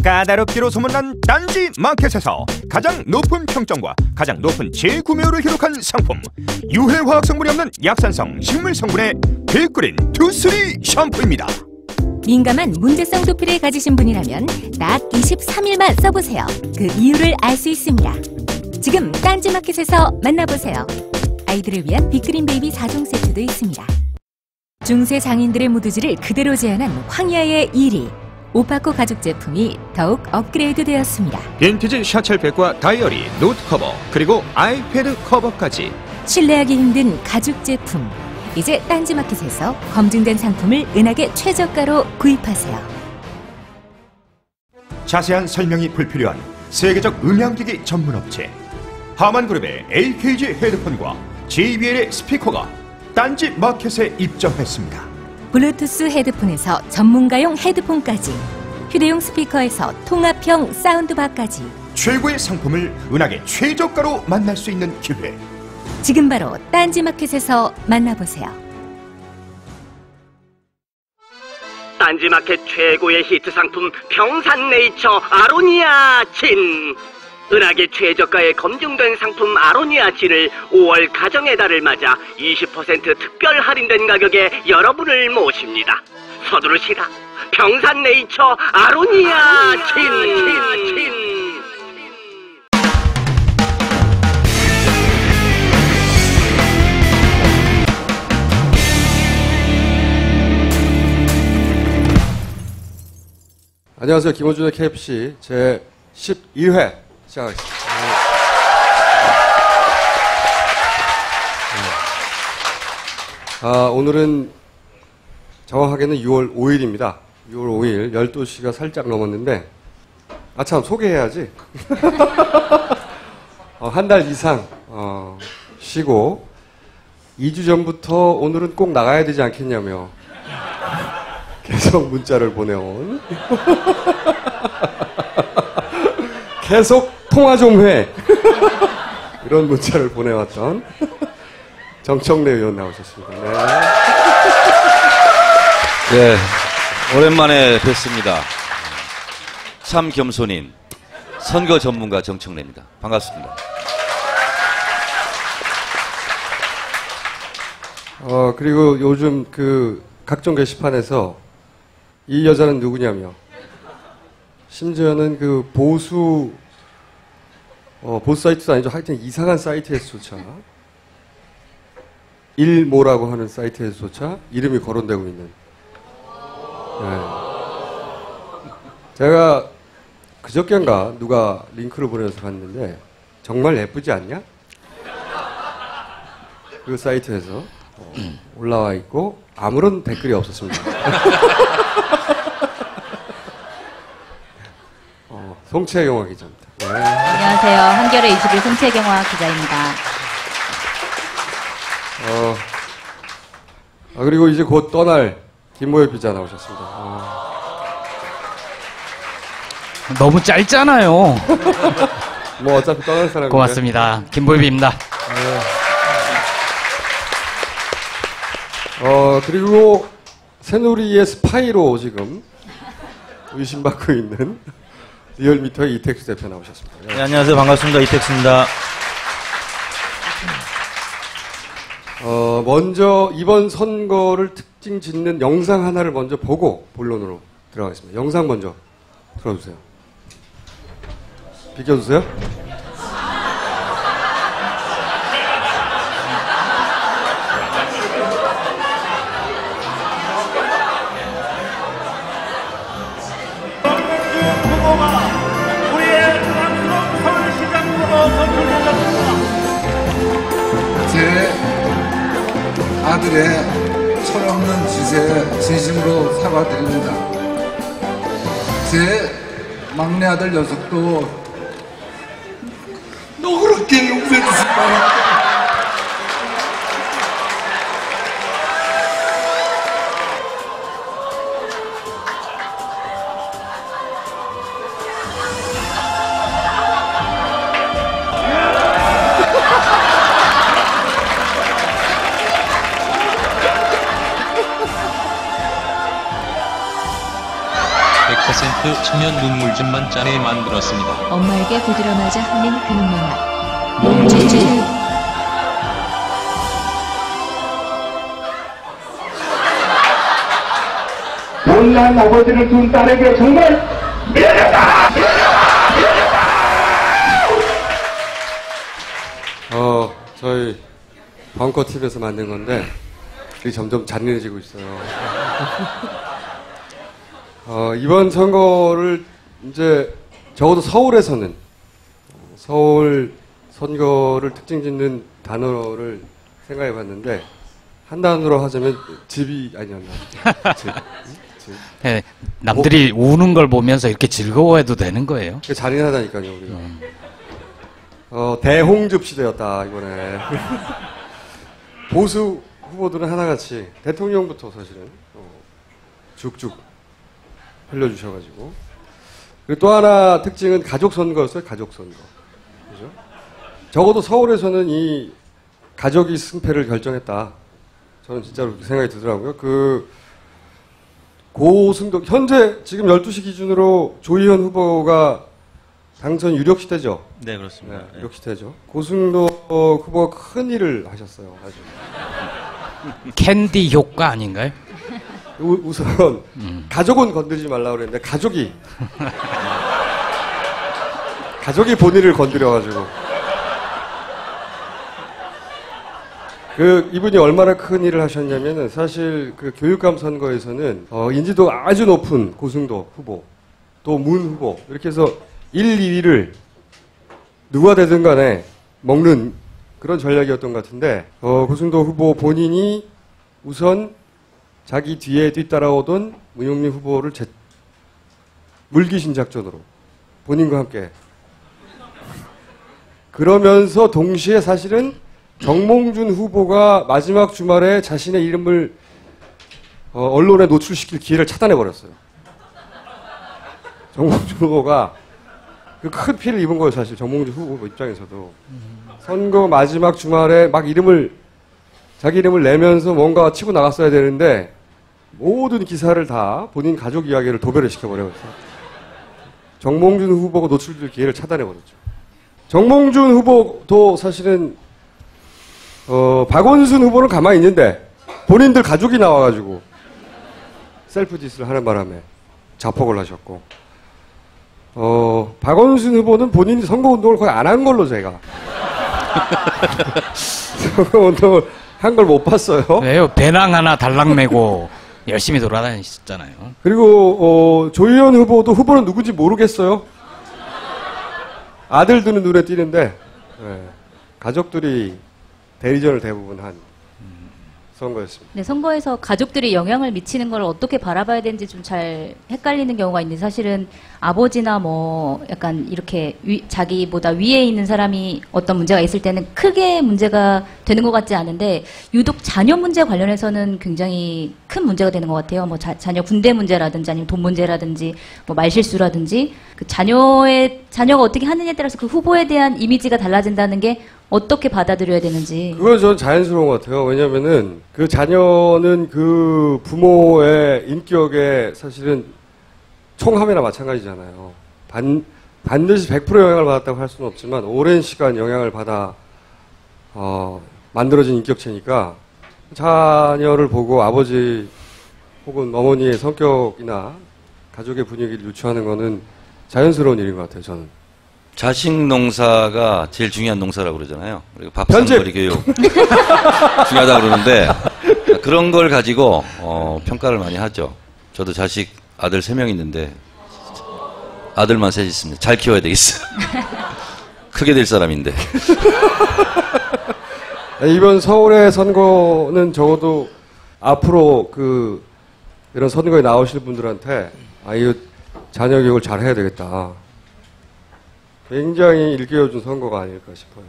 까다롭기로 소문난 딴지 마켓에서 가장 높은 평점과 가장 높은 재구매율을 기록한 상품, 유해화학 성분이 없는 약산성 식물 성분의 빅그린 투쓰리 샴푸입니다. 민감한 문제성 두피를 가지신 분이라면 딱 23일만 써보세요. 그 이유를 알 수 있습니다. 지금 딴지마켓에서 만나보세요. 아이들을 위한 빅그린 베이비 4종 세트도 있습니다. 중세 장인들의 무드지를 그대로 재현한 황야의 1위. 오파코 가죽 제품이 더욱 업그레이드 되었습니다. 빈티지 샤첼백과 다이어리, 노트 커버, 그리고 아이패드 커버까지 신뢰하기 힘든 가죽 제품. 이제 딴지마켓에서 검증된 상품을 은하계 최저가로 구입하세요. 자세한 설명이 불필요한 세계적 음향기기 전문업체 하만그룹의 AKG 헤드폰과 JBL의 스피커가 딴지마켓에 입점했습니다. 블루투스 헤드폰에서 전문가용 헤드폰까지, 휴대용 스피커에서 통합형 사운드바까지 최고의 상품을 은하계 최저가로 만날 수 있는 기회. 지금 바로 딴지마켓에서 만나보세요. 딴지마켓 최고의 히트 상품 평산네이처 아로니아 진. 은하계 최저가에 검증된 상품 아로니아 진을 5월 가정의 달을 맞아 20% 특별 할인된 가격에 여러분을 모십니다. 서두르시라. 평산네이처 아로니아 진. 안녕하세요. 김호준의 KFC 제 12회 시작하겠습니다. 오늘은 정확하게는 6월 5일입니다. 6월 5일 12시가 살짝 넘었는데 참 소개해야지. 한 달 이상 쉬고 2주 전부터 오늘은 꼭 나가야 되지 않겠냐며 계속 문자를 보내온 계속 통화 좀 해. 이런 문자를 보내왔던 정청래 의원 나오셨습니다. 네, 오랜만에 뵙습니다. 참 겸손인 선거 전문가 정청래입니다. 반갑습니다. 그리고 요즘 그 각종 게시판에서 이 여자는 누구냐며, 심지어는 그 보수 사이트도 아니죠. 하여튼 이상한 사이트에서조차, 일모라고 하는 사이트에서조차 이름이 거론되고 있는. 네. 제가 그저께인가 누가 링크를 보내서 봤는데 정말 예쁘지 않냐? 그 사이트에서 올라와 있고 아무런 댓글이 없었습니다. 송채경화 기자입니다. 네. 안녕하세요. 한겨레 21 송채경화 기자입니다. 그리고 이제 곧 떠날 김모엽 기자 나오셨습니다. 너무 짧잖아요. 뭐 어차피 떠날 사람인데. 고맙습니다. 김보엽입니다. 그리고 새누리의 스파이로 지금 의심받고 있는 리얼미터의 이택수 대표 나오셨습니다. 네, 안녕하세요. 반갑습니다. 이택수입니다. 먼저 이번 선거를 특징 짓는 영상 하나를 먼저 보고 본론으로 들어가겠습니다. 영상 먼저 틀어주세요. 비켜주세요. 제 아들의 철없는 짓에 진심으로 사과드립니다. 제 막내 아들 녀석도 너그럽게 용서해 주시기 바랍니다. 천연 눈물즙만 짜내 만들었습니다. 엄마에게 부드러워하자 흘린 그 눈물 맛. 몸짓질. 못난 아버지를 둔 딸에게 정말 미안하다! 저희 벙커TV에서 만든 건데 이게 점점 잔인해지고 있어요. 이번 선거를 이제 적어도 서울에서는 서울 선거를 특징 짓는 단어를 생각해 봤는데 한 단어로 하자면 집이 아니었나. 네, 남들이 우는 걸 보면서 이렇게 즐거워해도 되는 거예요. 잔인하다니까요, 우리가. 대홍즙 시대였다, 이번에. 보수 후보들은 하나같이 대통령부터 사실은 쭉쭉 흘려주셔가지고. 그리고 또 하나 특징은 가족선거였어요, 가족선거. 그죠? 적어도 서울에서는 이 가족이 승패를 결정했다. 저는 진짜로 그렇게 생각이 들더라고요. 고승도, 현재 지금 12시 기준으로 조희연 후보가 당선 유력시대죠? 네, 그렇습니다. 네, 유력시대죠. 고승도 후보가 큰 일을 하셨어요, 아주. 캔디 효과 아닌가요? 우선, 가족은 건드리지 말라고 그랬는데, 가족이 본인을 건드려가지고. 이분이 얼마나 큰 일을 하셨냐면은, 사실 교육감 선거에서는, 인지도가 아주 높은 고승도 후보, 또 문 후보, 이렇게 해서 1, 2위를 누가 되든 간에 먹는 그런 전략이었던 것 같은데, 고승도 후보 본인이 우선 자기 뒤에 뒤따라오던 문용민 후보를 물귀신 작전으로 본인과 함께. 그러면서 동시에 사실은 정몽준 후보가 마지막 주말에 자신의 이름을 언론에 노출시킬 기회를 차단해버렸어요. 정몽준 후보가 큰 피해를 입은 거예요, 사실. 정몽준 후보 입장에서도. 선거 마지막 주말에 막 자기 이름을 내면서 뭔가 치고 나갔어야 되는데 모든 기사를 다 본인 가족 이야기를 도배를 시켜버렸어요. 정몽준 후보가 노출될 기회를 차단해버렸죠. 정몽준 후보도 사실은 박원순 후보는 가만히 있는데 본인들 가족이 나와가지고 셀프 디스를 하는 바람에 자폭을 하셨고, 박원순 후보는 본인이 선거운동을 거의 안 한 걸로 제가 선거운동을 한 걸 못 봤어요. 왜요? 배낭 하나 달랑 메고 열심히 돌아다니셨잖아요. 그리고 조희연 후보는 누군지 모르겠어요. 아들들은 눈에 띄는데 가족들이 대리전을 대부분 한 선거였습니다. 네, 선거에서 가족들이 영향을 미치는 걸 어떻게 바라봐야 되는지 좀 잘 헷갈리는 경우가 있는데, 사실은 아버지나 뭐 약간 이렇게 자기보다 위에 있는 사람이 어떤 문제가 있을 때는 크게 문제가 되는 것 같지 않은데, 유독 자녀 문제 관련해서는 굉장히 큰 문제가 되는 것 같아요. 뭐 자녀 군대 문제라든지 아니면 돈 문제라든지 뭐 말실수라든지, 그 자녀가 어떻게 하느냐에 따라서 그 후보에 대한 이미지가 달라진다는 게 어떻게 받아들여야 되는지. 그건 전 자연스러운 것 같아요. 왜냐면은 그 자녀는 그 부모의 인격에 사실은 총함이나 마찬가지잖아요. 반드시 100% 영향을 받았다고 할 수는 없지만 오랜 시간 영향을 받아 만들어진 인격체니까 자녀를 보고 아버지 혹은 어머니의 성격이나 가족의 분위기를 유추하는 거는 자연스러운 일인 것 같아요, 저는. 자식 농사가 제일 중요한 농사라고 그러잖아요. 그리고 밥 편집! 상거리 교육 중요하다고 그러는데 그런 걸 가지고 평가를 많이 하죠. 저도 자식 아들 3명 있는데 아들만 셋 있습니다. 잘 키워야 되겠어요. 크게 될 사람인데. 이번 서울의 선거는 적어도 앞으로 이런 선거에 나오실 분들한테 이거 자녀 교육을 잘 해야 되겠다. 굉장히 일깨워준 선거가 아닐까 싶어요.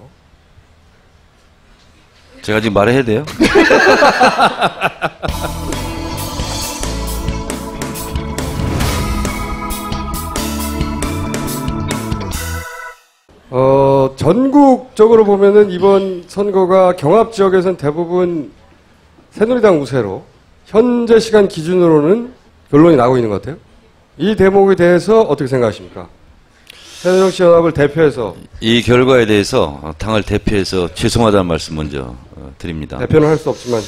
제가 지금 말해야 돼요? 전국적으로 보면은 이번 선거가 경합 지역에서는 대부분 새누리당 우세로 현재 시간 기준으로는 결론이 나고 있는 것 같아요. 이 대목에 대해서 어떻게 생각하십니까? 새정치연합을 대표해서 이 결과에 대해서 당을 대표해서 죄송하다는 말씀 먼저 드립니다. 대표는 할 수 없지만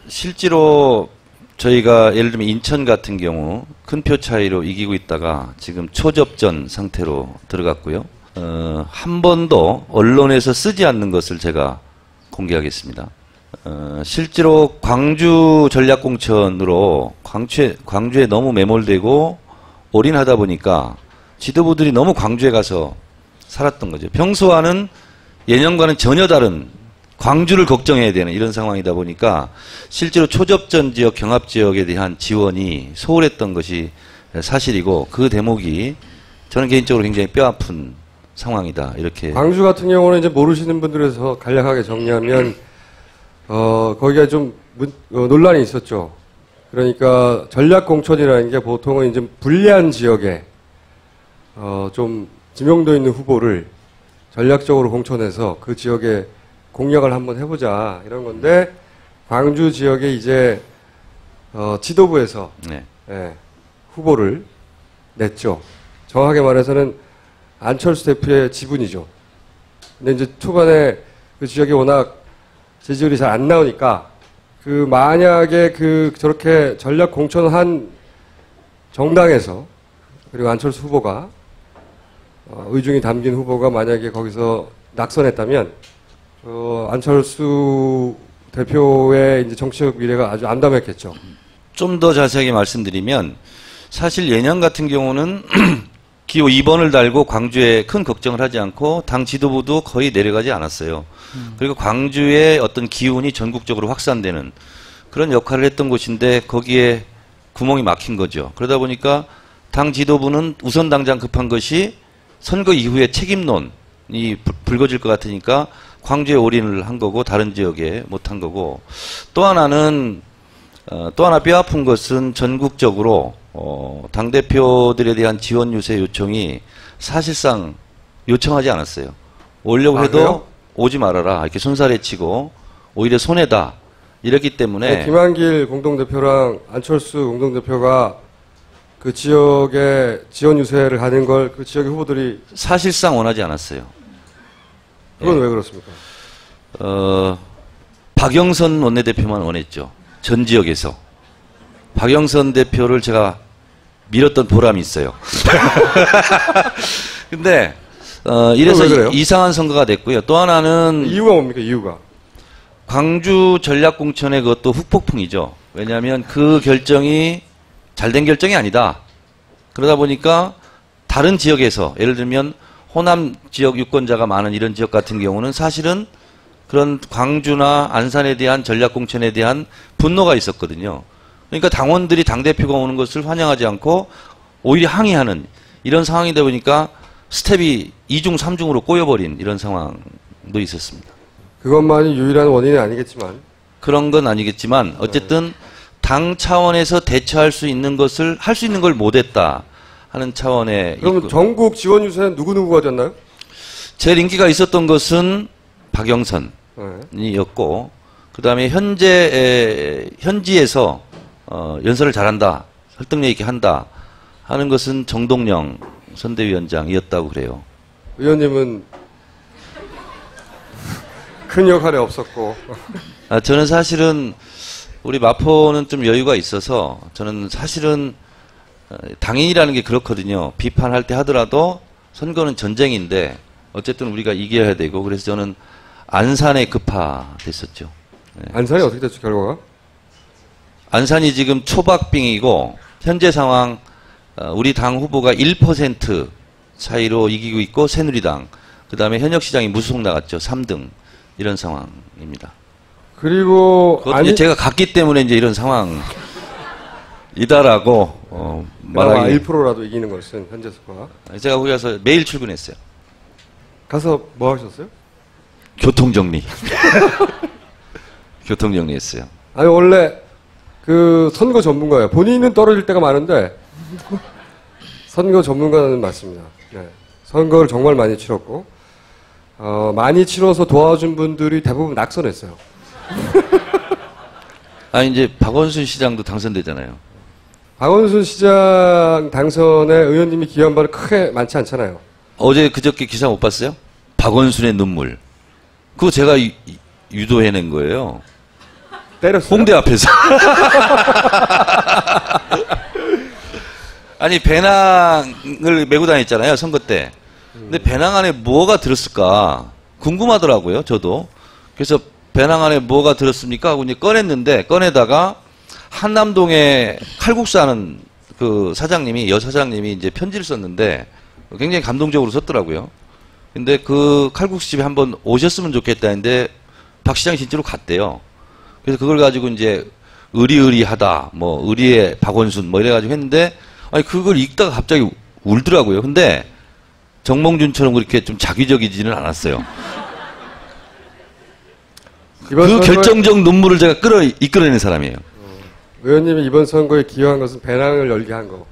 실제로 저희가 예를 들면 인천 같은 경우 큰 표 차이로 이기고 있다가 지금 초접전 상태로 들어갔고요. 한 번도 언론에서 쓰지 않는 것을 제가 공개하겠습니다. 실제로 광주 전략공천으로 광주에 너무 매몰되고 올인하다 보니까 지도부들이 너무 광주에 가서 살았던 거죠. 평소와는 예년과는 전혀 다른 광주를 걱정해야 되는 이런 상황이다 보니까 실제로 초접전 지역, 경합 지역에 대한 지원이 소홀했던 것이 사실이고 그 대목이 저는 개인적으로 굉장히 뼈아픈 상황이다. 이렇게. 광주 같은 경우는 이제 모르시는 분들에서 간략하게 정리하면 거기가 좀 논란이 있었죠. 그러니까 전략공천이라는 게 보통은 이제 불리한 지역에 좀 지명도 있는 후보를 전략적으로 공천해서 그 지역에 공략을 한번 해보자 이런 건데 광주 지역에 이제 지도부에서 네. 후보를 냈죠. 정확하게 말해서는 안철수 대표의 지분이죠. 근데 이제 초반에 그 지역에 워낙 지지율이 잘 안 나오니까 그 만약에 저렇게 전략 공천한 정당에서 그리고 안철수 후보가 의중이 담긴 후보가 만약에 거기서 낙선했다면 안철수 대표의 이제 정치적 미래가 아주 암담했겠죠. 좀 더 자세하게 말씀드리면 사실 예년 같은 경우는 기호 2번을 달고 광주에 큰 걱정을 하지 않고 당 지도부도 거의 내려가지 않았어요. 그리고 광주의 어떤 기운이 전국적으로 확산되는 그런 역할을 했던 곳인데 거기에 구멍이 막힌 거죠. 그러다 보니까 당 지도부는 우선 당장 급한 것이 선거 이후에 책임론이 불거질 것 같으니까 광주에 올인을 한 거고 다른 지역에 못한 거고 또 하나는 또 하나 뼈아픈 것은 전국적으로 당대표들에 대한 지원 유세 요청이 사실상 요청하지 않았어요. 오려고 해도 그래요? 오지 말아라 이렇게 손살에 치고 오히려 손해다 이랬기 때문에 김한길 공동대표랑 안철수 공동대표가 그 지역에 지원 유세를 하는 걸 그 지역의 후보들이 사실상 원하지 않았어요. 그건 왜 그렇습니까? 박영선 원내대표만 원했죠. 전 지역에서. 박영선 대표를 제가 밀었던 보람이 있어요. 근데 이래서 이상한 선거가 됐고요. 또 하나는 이유가 뭡니까? 이유가 광주 전략공천의 그것도 후폭풍이죠. 왜냐하면 그 결정이 잘된 결정이 아니다. 그러다 보니까 다른 지역에서 예를 들면 호남 지역 유권자가 많은 이런 지역 같은 경우는 사실은 그런 광주나 안산에 대한 전략공천에 대한 분노가 있었거든요. 그러니까 당원들이 당대표가 오는 것을 환영하지 않고 오히려 항의하는 이런 상황이다 보니까 스텝이 2중, 3중으로 꼬여버린 이런 상황도 있었습니다. 그것만이 유일한 원인이 아니겠지만 그런 건 아니겠지만 어쨌든 당 차원에서 대처할 수 있는 것을 할 수 있는 걸 못했다 하는 차원의 그럼 전국 지원 유세는 누구누구가 됐나요? 제일 인기가 있었던 것은 박영선이었고 그다음에 현지에서 연설을 잘한다 설득력 있게 한다 하는 것은 정동영 선대위원장이었다고 그래요. 의원님은 큰 역할이 없었고 저는 사실은 우리 마포는 좀 여유가 있어서 저는 사실은 당인이라는 게 그렇거든요. 비판할 때 하더라도 선거는 전쟁인데 어쨌든 우리가 이겨야 되고 그래서 저는 안산에 급파됐었죠. 네. 안산이 어떻게 됐죠 결과가? 안산이 지금 초박빙이고 현재 상황 우리 당 후보가 1% 차이로 이기고 있고 새누리당 그다음에 현역시장이 무소속 나갔죠. 3등 이런 상황입니다. 그리고 제가 갔기 때문에 이제 이런 상황이다라고 말하기 1%라도 이기는 것은 현재 스코어. 제가 거기 가서 매일 출근했어요. 가서 뭐 하셨어요? 교통정리. 교통정리했어요. 아니 원래 그 선거 전문가예요. 본인은 떨어질 때가 많은데 선거 전문가는 맞습니다. 네. 선거를 정말 많이 치렀고 많이 치러서 도와준 분들이 대부분 낙선했어요. 아니 이제 박원순 시장도 당선되잖아요. 박원순 시장 당선에 의원님이 기여한 바는 크게 많지 않잖아요. 어제 그저께 기사 못 봤어요? 박원순의 눈물. 그거 제가 유도해낸 거예요. 때렸어요? 홍대 앞에서. 아니 배낭을 메고 다녔잖아요 선거 때. 근데 배낭 안에 뭐가 들었을까 궁금하더라고요 저도. 그래서 배낭 안에 뭐가 들었습니까 하고 이제 꺼냈는데 꺼내다가 한남동에 칼국수 하는 그 사장님이 여사장님이 이제 편지를 썼는데 굉장히 감동적으로 썼더라고요. 근데 그 칼국수집에 한번 오셨으면 좋겠다는데 박 시장이 진짜로 갔대요. 그래서 그걸 가지고 이제 의리의리하다 뭐 의리의 박원순 뭐 이래가지고 했는데 아니 그걸 읽다가 갑자기 울더라고요. 근데 정몽준처럼 그렇게 좀 자기적이지는 않았어요. 그 결정적 눈물을 제가 이끌어내는 사람이에요. 의원님이 이번 선거에 기여한 것은 배낭을 열게 한 거.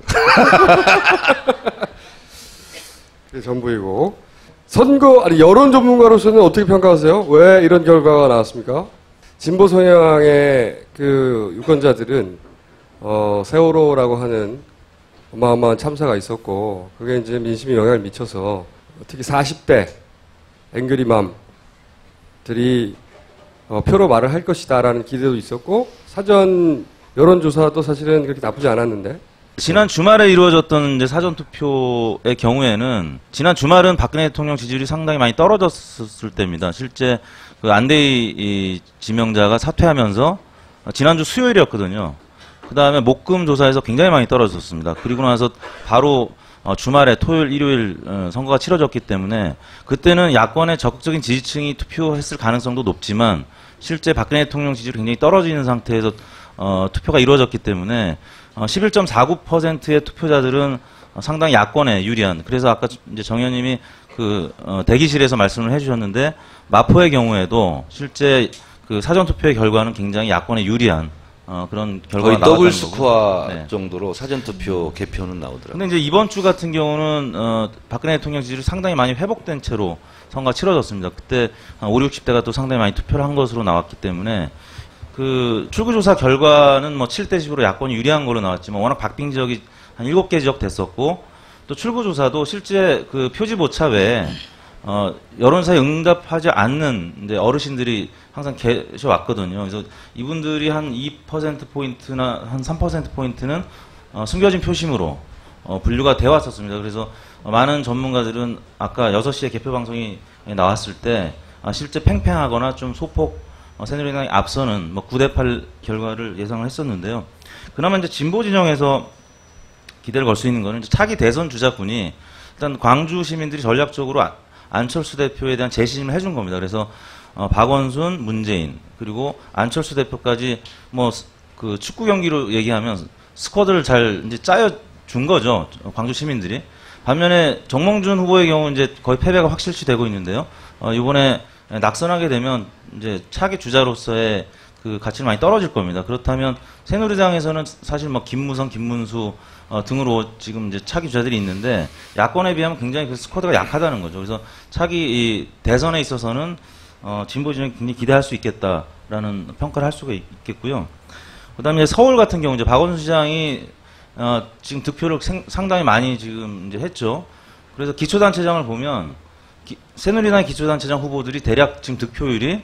그게 전부이고. 선거, 아니, 여론 전문가로서는 어떻게 평가하세요? 왜 이런 결과가 나왔습니까? 진보 성향의 그 유권자들은, 세월호라고 하는 어마어마한 참사가 있었고, 그게 이제 민심에 영향을 미쳐서, 특히 40대 앵그리맘들이 표로 말을 할 것이다라는 기대도 있었고, 사전 여론조사도 사실은 그렇게 나쁘지 않았는데. 지난 주말에 이루어졌던 이제 사전투표의 경우에는 지난 주말은 박근혜 대통령 지지율이 상당히 많이 떨어졌을 때입니다. 실제 그 안대희 지명자가 사퇴하면서 지난주 수요일이었거든요. 그 다음에 목금 조사에서 굉장히 많이 떨어졌습니다. 그리고 나서 바로 주말에 토요일, 일요일 선거가 치러졌기 때문에 그때는 야권의 적극적인 지지층이 투표했을 가능성도 높지만 실제 박근혜 대통령 지지율이 굉장히 떨어지는 상태에서 투표가 이루어졌기 때문에 11.49%의 투표자들은 상당히 야권에 유리한. 그래서 아까 이제 정 의원님이 그 대기실에서 말씀을 해주셨는데 마포의 경우에도 실제 그 사전 투표의 결과는 굉장히 야권에 유리한 그런 결과가 나왔다는 거고. 더블 스코어 네. 정도로 사전 투표 개표는 나오더라고요. 근데 이제 이번 주 같은 경우는 박근혜 대통령 지지율이 상당히 많이 회복된 채로 선거가 치러졌습니다. 그때 50, 60대가 또 상당히 많이 투표를 한 것으로 나왔기 때문에. 그 출구조사 결과는 뭐 7대10으로 야권이 유리한 걸로 나왔지만 워낙 박빙 지역이 한 7개 지역 됐었고 또 출구조사도 실제 그 표지 모차 외에 여론사에 응답하지 않는 이제 어르신들이 항상 계셔왔거든요. 그래서 이분들이 한 2%포인트나 한 3%포인트는 숨겨진 표심으로 분류가 되어 왔었습니다. 그래서 많은 전문가들은 아까 6시에 개표 방송이 나왔을 때 실제 팽팽하거나 좀 소폭 새누리당이 앞서는 뭐 9대8 결과를 예상을 했었는데요. 그나마 이제 진보 진영에서 기대를 걸 수 있는 거는 차기 대선 주자군이 일단 광주 시민들이 전략적으로 안철수 대표에 대한 재심을 해준 겁니다. 그래서 박원순, 문재인 그리고 안철수 대표까지 뭐 그 축구 경기로 얘기하면 스쿼드를 잘 이제 짜여 준 거죠. 광주 시민들이. 반면에 정몽준 후보의 경우 이제 거의 패배가 확실시 되고 있는데요. 이번에 낙선하게 되면 이제 차기 주자로서의 그 가치는 많이 떨어질 겁니다. 그렇다면 새누리당에서는 사실 뭐 김무성, 김문수 등으로 지금 이제 차기 주자들이 있는데 야권에 비하면 굉장히 그 스쿼드가 약하다는 거죠. 그래서 차기 이 대선에 있어서는 진보 진영이 굉장히 기대할 수 있겠다라는 평가를 할 수가 있겠고요. 그다음에 서울 같은 경우 이제 박원순 시장이 지금 득표를 상당히 많이 지금 이제 했죠. 그래서 기초단체장을 보면 새누리당 기초단체장 후보들이 대략 지금 득표율이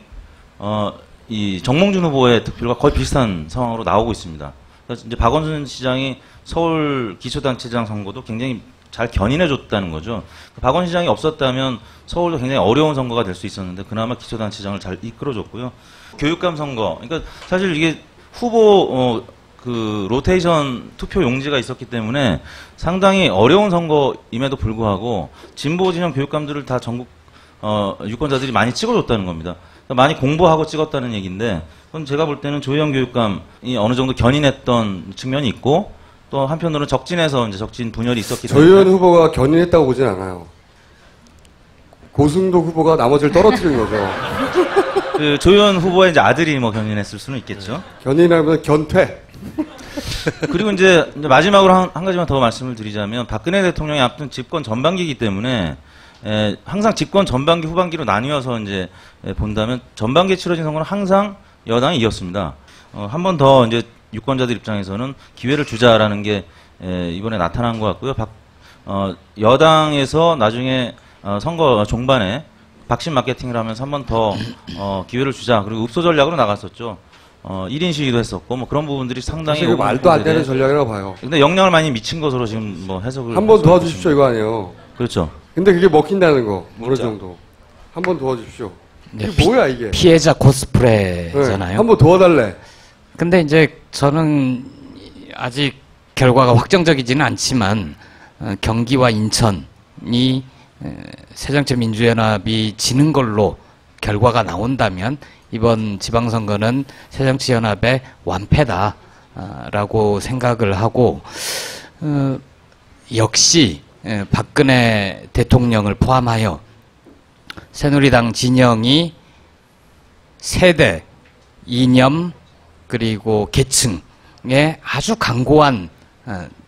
이 정몽준 후보의 득표율과 거의 비슷한 상황으로 나오고 있습니다. 그래서 이제 박원순 시장이 서울 기초단체장 선거도 굉장히 잘 견인해줬다는 거죠. 박원순 시장이 없었다면 서울도 굉장히 어려운 선거가 될 수 있었는데 그나마 기초단체장을 잘 이끌어줬고요. 교육감 선거, 그러니까 사실 이게 후보 그 로테이션 투표 용지가 있었기 때문에 상당히 어려운 선거임에도 불구하고 진보 진영 교육감들을 다 전국 유권자들이 많이 찍어줬다는 겁니다. 그러니까 많이 공부하고 찍었다는 얘기인데 그건 제가 볼 때는 조희영 교육감이 어느 정도 견인했던 측면이 있고 또 한편으로는 적진에서 이제 적진 분열이 있었기 때문에 조희영 후보가 견인했다고 보진 않아요. 고승도 후보가 나머지를 떨어뜨린 거죠. 그 조희영 후보의 이제 아들이 뭐 견인했을 수는 있겠죠. 견인하면 견퇴. 그리고 이제 마지막으로 한 가지만 더 말씀을 드리자면 박근혜 대통령이 앞둔 집권 전반기이기 때문에 항상 집권 전반기 후반기로 나뉘어서 이제 본다면 전반기에 치러진 선거는 항상 여당이 이겼습니다. 한 번 더 이제 유권자들 입장에서는 기회를 주자라는 게 이번에 나타난 것 같고요. 여당에서 나중에 선거 종반에 박심 마케팅을 하면서 한 번 더 기회를 주자. 그리고 읍소 전략으로 나갔었죠. 1인 시위도 했었고 뭐 그런 부분들이 상당히 사실 말도 안 되는 전략이라고 봐요. 근데 영향을 많이 미친 것으로 지금 뭐 해석을 한 번 도와주십시오 이거 아니에요. 그렇죠. 근데 그게 먹힌다는 거 어느 정도. 한 번 도와주십시오. 네, 이게 뭐야 이게? 피해자 코스프레잖아요. 네, 한 번 도와달래. 근데 이제 저는 아직 결과가 확정적이지는 않지만 경기와 인천이 새정치민주연합이 지는 걸로 결과가 나온다면 이번 지방선거는 새정치연합의 완패다라고 생각을 하고 역시 박근혜 대통령을 포함하여 새누리당 진영이 세대, 이념 그리고 계층의 아주 강고한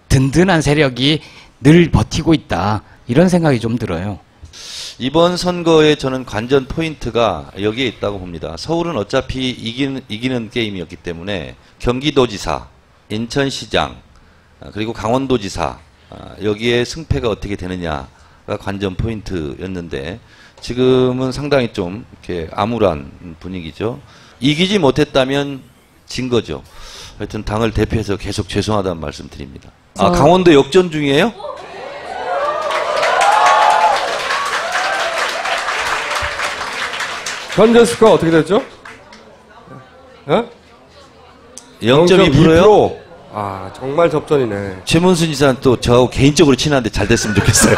든든한 세력이 늘 버티고 있다 이런 생각이 좀 들어요. 이번 선거에 저는 관전 포인트가 여기에 있다고 봅니다. 서울은 어차피 이기는 게임이었기 때문에 경기도지사, 인천시장, 그리고 강원도지사 여기에 승패가 어떻게 되느냐가 관전 포인트였는데 지금은 상당히 좀 이렇게 암울한 분위기죠. 이기지 못했다면 진 거죠. 하여튼 당을 대표해서 계속 죄송하다는 말씀 드립니다. 아, 강원도 역전 중이에요? 현재 스코어 어떻게 됐죠? 0.2%요? 아, 정말 접전이네. 최문순 지사는 또 저하고 개인적으로 친한데 잘 됐으면 좋겠어요.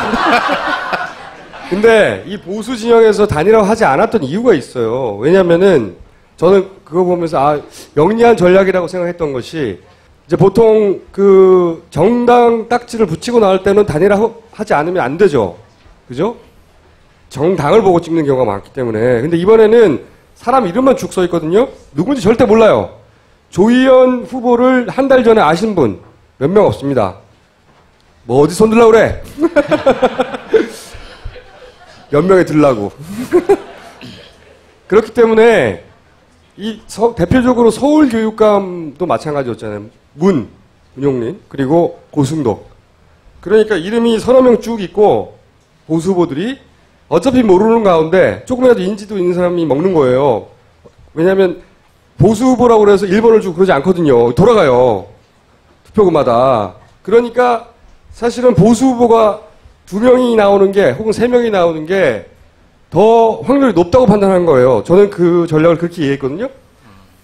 근데 이 보수 진영에서 단일화하지 않았던 이유가 있어요. 왜냐면은 저는 그거 보면서 영리한 전략이라고 생각했던 것이 이제 보통 그 정당 딱지를 붙이고 나올 때는 단일화하지 않으면 안 되죠. 그죠? 정당을 보고 찍는 경우가 많기 때문에. 근데 이번에는 사람 이름만 쭉 써 있거든요. 누군지 절대 몰라요. 조희연 후보를 한 달 전에 아신 분 몇 명 없습니다. 뭐 어디 손 들라고 그래? 몇 명에 들라고. 그렇기 때문에 대표적으로 서울교육감도 마찬가지였잖아요. 문용린 그리고 고승도. 그러니까 이름이 서너 명 쭉 있고 보수 후보들이 어차피 모르는 가운데 조금이라도 인지도 있는 사람이 먹는 거예요. 왜냐하면 보수 후보라고 그래서 1번을 주고 그러지 않거든요. 돌아가요. 투표구마다. 그러니까 사실은 보수 후보가 2명이 나오는 게 혹은 3명이 나오는 게 더 확률이 높다고 판단한 거예요. 저는 그 전략을 그렇게 이해했거든요.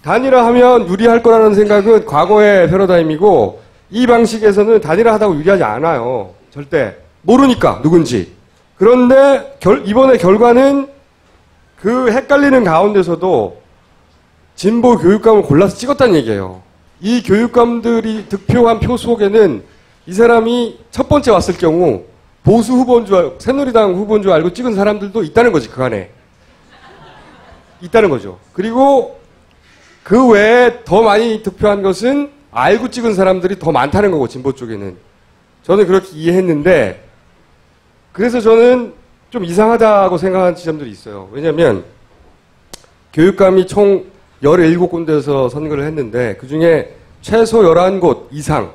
단일화하면 유리할 거라는 생각은 과거의 패러다임이고 이 방식에서는 단일화하다고 유리하지 않아요. 절대. 모르니까 누군지. 그런데 이번에 결과는 그 헷갈리는 가운데서도 진보 교육감을 골라서 찍었다는 얘기예요. 이 교육감들이 득표한 표 속에는 이 사람이 첫 번째 왔을 경우 보수 후보인 줄 알고 새누리당 후보인 줄 알고 찍은 사람들도 있다는 거지. 그 안에. 있다는 거죠. 그리고 그 외에 더 많이 득표한 것은 알고 찍은 사람들이 더 많다는 거고 진보 쪽에는. 저는 그렇게 이해했는데 그래서 저는 좀 이상하다고 생각하는 지점들이 있어요. 왜냐하면 교육감이 총 17군데에서 선거를 했는데 그중에 최소 11곳 이상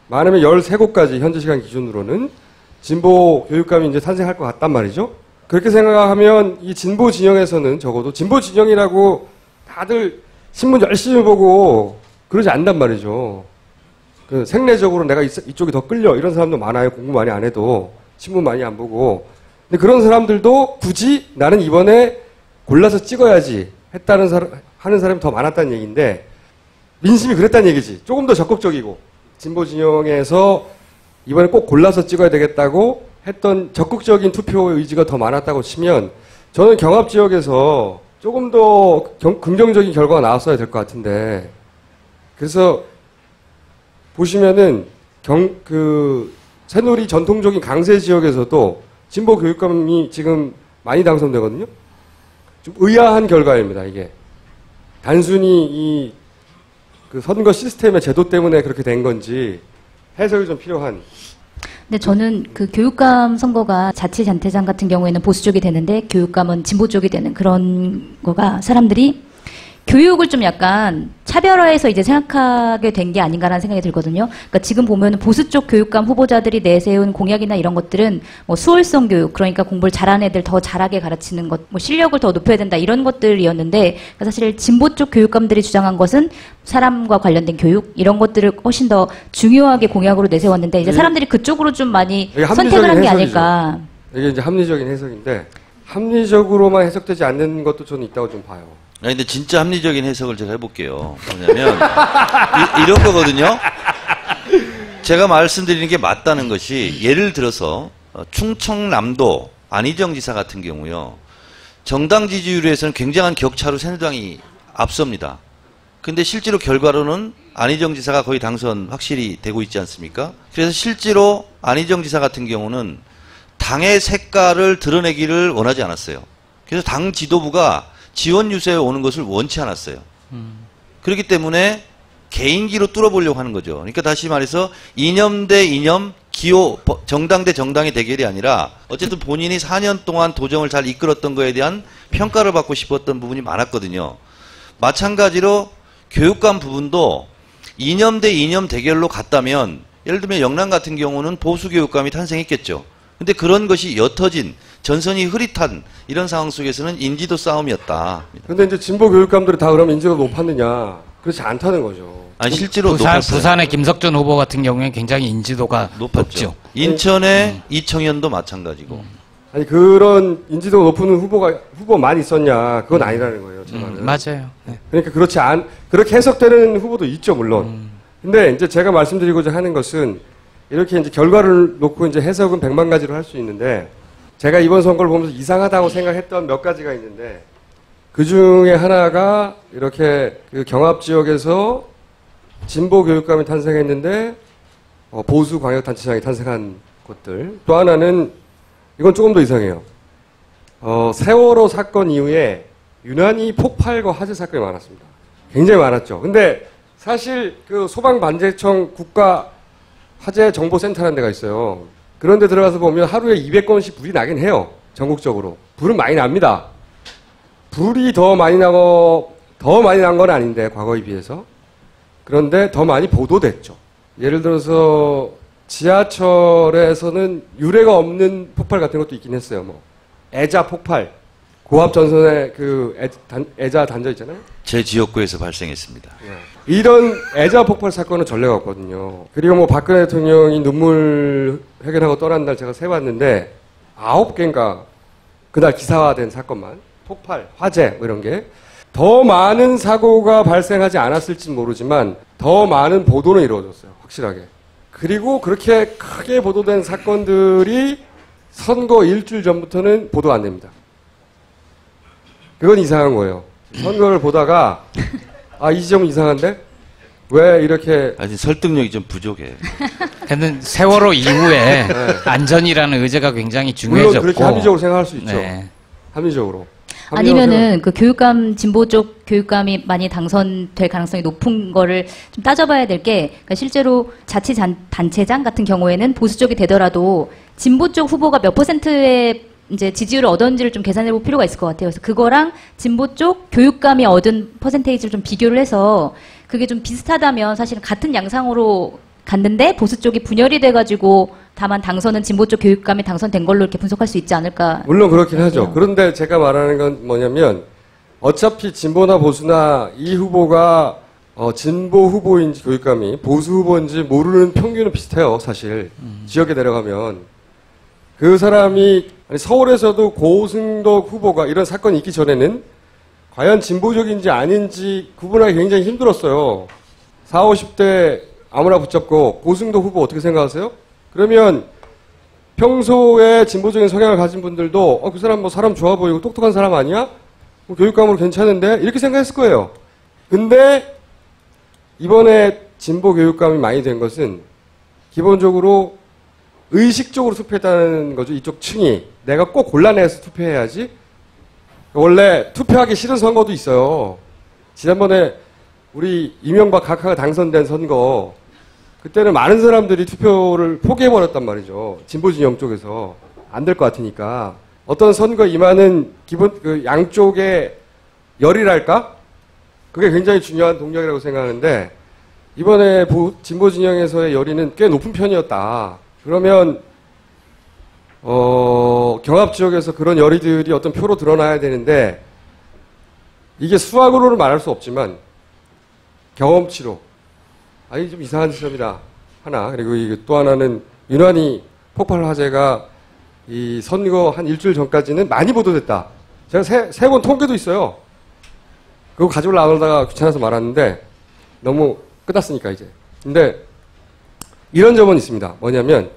많으면 13곳까지 현재 시간 기준으로는 진보 교육감이 이제 탄생할 것 같단 말이죠. 그렇게 생각하면 이 진보 진영에서는 적어도 진보 진영이라고 다들 신문 열심히 보고 그러지 않단 말이죠. 그 생리적으로 내가 이쪽이 더 끌려 이런 사람도 많아요. 공부 많이 안 해도 신문 많이 안 보고. 근데 그런 사람들도 굳이 나는 이번에 골라서 찍어야지 하는 사람이 더 많았다는 얘기인데 민심이 그랬다는 얘기지. 조금 더 적극적이고 진보 진영에서 이번에 꼭 골라서 찍어야 되겠다고 했던 적극적인 투표 의지가 더 많았다고 치면 저는 경합 지역에서 조금 더 긍정적인 결과가 나왔어야 될 것 같은데 그래서 보시면은 새누리 전통적인 강세 지역에서도 진보 교육감이 지금 많이 당선되거든요. 좀 의아한 결과입니다, 이게. 단순히 그 선거 시스템의 제도 때문에 그렇게 된 건지 해석이 좀 필요한. 근데 저는 그 교육감 선거가 자치단체장 같은 경우에는 보수 쪽이 되는데 교육감은 진보 쪽이 되는 그런 거가 사람들이 교육을 좀 약간 차별화해서 이제 생각하게 된 게 아닌가라는 생각이 들거든요. 그러니까 지금 보면 보수 쪽 교육감 후보자들이 내세운 공약이나 이런 것들은 뭐 수월성 교육, 그러니까 공부를 잘하는 애들 더 잘하게 가르치는 것, 뭐 실력을 더 높여야 된다 이런 것들이었는데, 그러니까 사실 진보 쪽 교육감들이 주장한 것은 사람과 관련된 교육 이런 것들을 훨씬 더 중요하게 공약으로 내세웠는데, 이제 사람들이 그쪽으로 좀 많이 선택을 한 게 아닐까. 이게 이제 합리적인 해석인데, 합리적으로만 해석되지 않는 것도 저는 있다고 좀 봐요. 아니, 근데 진짜 합리적인 해석을 제가 해볼게요. 뭐냐면, 이런 거거든요. 제가 말씀드리는 게 맞다는 것이, 예를 들어서, 충청남도 안희정 지사 같은 경우요. 정당 지지율에서는 굉장한 격차로 새누리당이 앞섭니다. 근데 실제로 결과로는 안희정 지사가 거의 당선 확실히 되고 있지 않습니까? 그래서 실제로 안희정 지사 같은 경우는 당의 색깔을 드러내기를 원하지 않았어요. 그래서 당 지도부가 지원 유세에 오는 것을 원치 않았어요. 그렇기 때문에 개인기로 뚫어보려고 하는 거죠. 그러니까 다시 말해서 이념 대 이념, 기호, 정당 대 정당의 대결이 아니라 어쨌든 본인이 4년 동안 도정을 잘 이끌었던 거에 대한 평가를 받고 싶었던 부분이 많았거든요. 마찬가지로 교육감 부분도 이념 대 이념 대결로 갔다면, 예를 들면 영남 같은 경우는 보수 교육감이 탄생했겠죠. 근데 그런 것이 옅어진, 전선이 흐릿한 이런 상황 속에서는 인지도 싸움이었다. 근데 이제 진보 교육감들이 다 그러면 인지도가 높았느냐? 그렇지 않다는 거죠. 아니, 실제로 높았어요. 부산의 김석준 후보 같은 경우에 굉장히 인지도가 높죠. 인천의 이청현도 마찬가지고. 아니, 그런 인지도가 높은 후보 많이 있었냐? 그건 아니라는 거예요, 제 말은. 맞아요. 네. 그러니까 그렇게 해석되는 후보도 있죠, 물론. 근데 이제 제가 말씀드리고자 하는 것은, 이렇게 이제 결과를 놓고 이제 해석은 100만 가지로 할 수 있는데, 제가 이번 선거를 보면서 이상하다고 생각했던 몇 가지가 있는데, 그 중에 하나가 이렇게 그 경합 지역에서 진보 교육감이 탄생했는데, 보수 광역단체장이 탄생한 것들. 또 하나는, 이건 조금 더 이상해요. 세월호 사건 이후에 유난히 폭발과 화재 사건이 많았습니다. 굉장히 많았죠. 근데 사실 그 소방반대청 국가 화재 정보센터라는 데가 있어요. 그런 데 들어가서 보면 하루에 200건씩 불이 나긴 해요. 전국적으로. 불은 많이 납니다. 불이 더 많이 난 건 아닌데, 과거에 비해서. 그런데 더 많이 보도됐죠. 예를 들어서 지하철에서는 유례가 없는 폭발 같은 것도 있긴 했어요. 뭐 애자 폭발, 고압 전선에 그 애자 단자 있잖아요. 제 지역구에서 발생했습니다. 이런 애자 폭발 사건은 전례가 없거든요. 그리고 뭐 박근혜 대통령이 눈물 회견하고 떠난 날 제가 세봤는데 9개인가 그날 기사화된 사건만, 폭발, 화재 뭐 이런 게 더 많은 사고가 발생하지 않았을진 모르지만 더 많은 보도는 이루어졌어요. 확실하게. 그리고 그렇게 크게 보도된 사건들이 선거 일주일 전부터는 보도 안 됩니다. 그건 이상한 거예요. 선거를 보다가 이 지점은 이상한데? 왜 이렇게... 아니, 설득력이 좀 부족해. 근데 세월호 이후에 네. 안전이라는 의제가 굉장히 중요해졌고. 물론 그렇게 합리적으로 생각할 수 있죠. 네. 합리적으로. 아니면은 그 교육감, 진보 쪽 교육감이 많이 당선될 가능성이 높은 거를 좀 따져봐야 될 게, 그러니까 실제로 자치단체장 같은 경우에는 보수 쪽이 되더라도 진보 쪽 후보가 몇 %의 이제 지지율을 얻었는지를 좀 계산해 볼 필요가 있을 것 같아요. 그래서 그거랑 진보 쪽 교육감이 얻은 퍼센테이지를 좀 비교를 해서 그게 좀 비슷하다면 사실은 같은 양상으로 갔는데 보수 쪽이 분열이 돼가지고 다만 당선은 진보 쪽 교육감이 당선된 걸로 이렇게 분석할 수 있지 않을까. 물론 그렇긴 하죠. 그런데 제가 말하는 건 뭐냐면 어차피 진보나 보수나 이 후보가 진보 후보인지 교육감이 보수 후보인지 모르는 평균은 비슷해요. 사실 지역에 내려가면 그 사람이 서울에서도 고승덕 후보가 이런 사건이 있기 전에는 과연 진보적인지 아닌지 구분하기 굉장히 힘들었어요. 40, 50대 아무나 붙잡고 고승덕 후보 어떻게 생각하세요? 그러면 평소에 진보적인 성향을 가진 분들도 그 사람 뭐 사람 좋아 보이고 똑똑한 사람 아니야? 뭐 교육감으로 괜찮은데? 이렇게 생각했을 거예요. 근데 이번에 진보 교육감이 많이 된 것은 기본적으로 의식적으로 투표했다는 거죠. 이쪽 층이. 내가 꼭 골라내서 투표해야지. 원래 투표하기 싫은 선거도 있어요. 지난번에 우리 이명박 각하가 당선된 선거, 그때는 많은 사람들이 투표를 포기해버렸단 말이죠. 진보 진영 쪽에서. 안 될 것 같으니까. 어떤 선거에 임하는 양쪽의 열이랄까? 그게 굉장히 중요한 동력이라고 생각하는데 이번에 진보 진영에서의 열의는 꽤 높은 편이었다. 그러면 경합 지역에서 그런 열의들이 어떤 표로 드러나야 되는데 이게 수학으로는 말할 수 없지만 경험치로 아니 좀 이상한 지점이다 하나. 그리고 또 하나는 유난히 폭발 화재가 이 선거 한 일주일 전까지는 많이 보도됐다. 제가 세 번 통계도 있어요. 그거 가지고 나오다가 귀찮아서 말았는데 너무 끝났으니까 이제. 근데 이런 점은 있습니다. 뭐냐면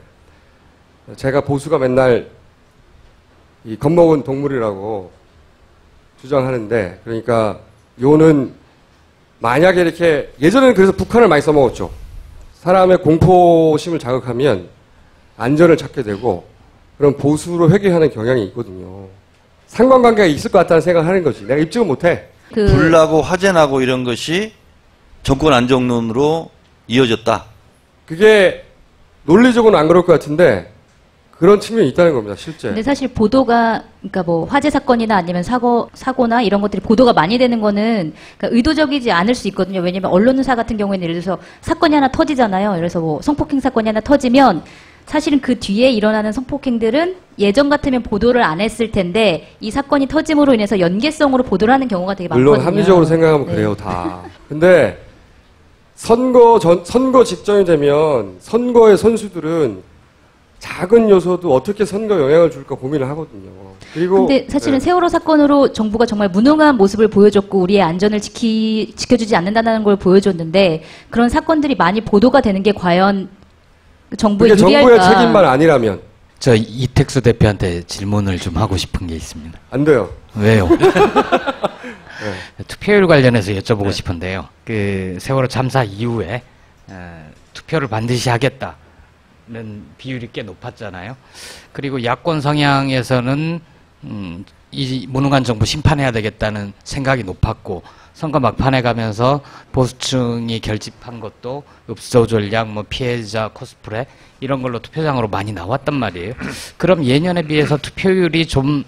제가 보수가 맨날 이 겁먹은 동물이라고 주장하는데 그러니까 요는 만약에 이렇게 예전에는 그래서 북한을 많이 써먹었죠. 사람의 공포심을 자극하면 안전을 찾게 되고 그런 보수로 회귀하는 경향이 있거든요. 상관관계가 있을 것 같다는 생각을 하는 거지. 내가 입증은 못해. 불나고 화재 나고 이런 것이 정권 안정론으로 이어졌다. 그게 논리적으로는 안 그럴 것 같은데 그런 측면이 있다는 겁니다, 실제. 근데 사실 보도가, 그러니까 뭐 화재 사건이나 아니면 사고나 이런 것들이 보도가 많이 되는 거는 그러니까 의도적이지 않을 수 있거든요. 왜냐면 언론사 같은 경우에는 예를 들어서 사건이 하나 터지잖아요. 그래서 뭐 성폭행 사건이 하나 터지면 사실은 그 뒤에 일어나는 성폭행들은 예전 같으면 보도를 안 했을 텐데 이 사건이 터짐으로 인해서 연계성으로 보도를 하는 경우가 되게 많거든요. 물론 합리적으로 생각하면 네. 그래요, 다. 근데 선거 직전이 되면 선거의 선수들은 작은 요소도 어떻게 선거 영향을 줄까 고민을 하거든요. 그리고 근데 사실은 세월호 사건으로 정부가 정말 무능한 모습을 보여줬고 우리의 안전을 지켜주지 않는다는 걸 보여줬는데 그런 사건들이 많이 보도가 되는 게 과연 정부에 그게 유리할까? 정부의 책임만 아니라면. 저 이택수 대표한테 질문을 좀 하고 싶은 게 있습니다. 안 돼요. 왜요? 네. 투표율 관련해서 여쭤보고 싶은데요. 그 세월호 참사 이후에 투표를 반드시 하겠다는 비율이 꽤 높았잖아요. 그리고 야권 성향에서는 이 무능한 정부 심판해야 되겠다는 생각이 높았고 선거 막판에 가면서 보수층이 결집한 것도 읍소 전략, 뭐 피해자 코스프레 이런 걸로 투표장으로 많이 나왔단 말이에요. 그럼 예년에 비해서 투표율이 좀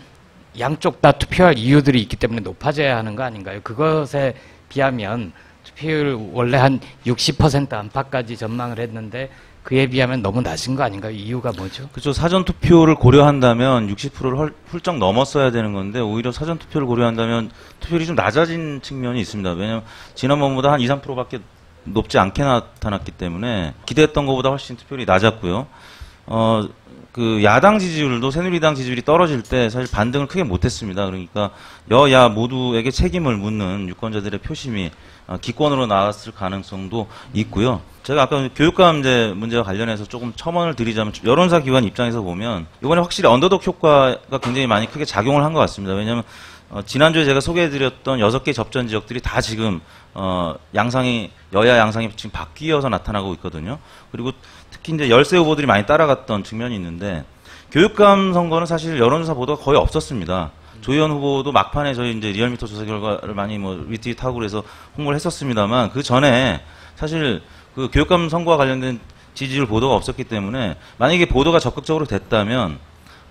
양쪽 다 투표할 이유들이 있기 때문에 높아져야 하는 거 아닌가요? 그것에 비하면 투표율 원래 한 60% 안팎까지 전망을 했는데 그에 비하면 너무 낮은 거 아닌가요? 이유가 뭐죠? 그렇죠. 사전 투표를 고려한다면 60%를 훌쩍 넘었어야 되는 건데 오히려 사전 투표를 고려한다면 투표율이 좀 낮아진 측면이 있습니다. 왜냐하면 지난번보다 한 2, 3%밖에 높지 않게 나타났기 때문에 기대했던 것보다 훨씬 투표율이 낮았고요. 그 야당 지지율도 새누리당 지지율이 떨어질 때 사실 반등을 크게 못했습니다. 그러니까 여야 모두에게 책임을 묻는 유권자들의 표심이 기권으로 나왔을 가능성도 있고요. 제가 아까 교육감제 문제와 관련해서 조금 첨언을 드리자면 여론사 기관 입장에서 보면 이번에 확실히 언더독 효과가 굉장히 많이 크게 작용을 한 것 같습니다. 왜냐하면 지난주에 제가 소개해드렸던 6개 접전 지역들이 다 지금 여야 양상이 지금 바뀌어서 나타나고 있거든요. 그리고 특히 이제 열세 후보들이 많이 따라갔던 측면이 있는데 교육감 선거는 사실 여론조사 보도가 거의 없었습니다. 조희연 후보도 막판에 저희 이제 리얼미터 조사 결과를 많이 리트윗하고 그래서 홍보를 했었습니다만 그 전에 사실 그 교육감 선거와 관련된 지지율 보도가 없었기 때문에 만약에 보도가 적극적으로 됐다면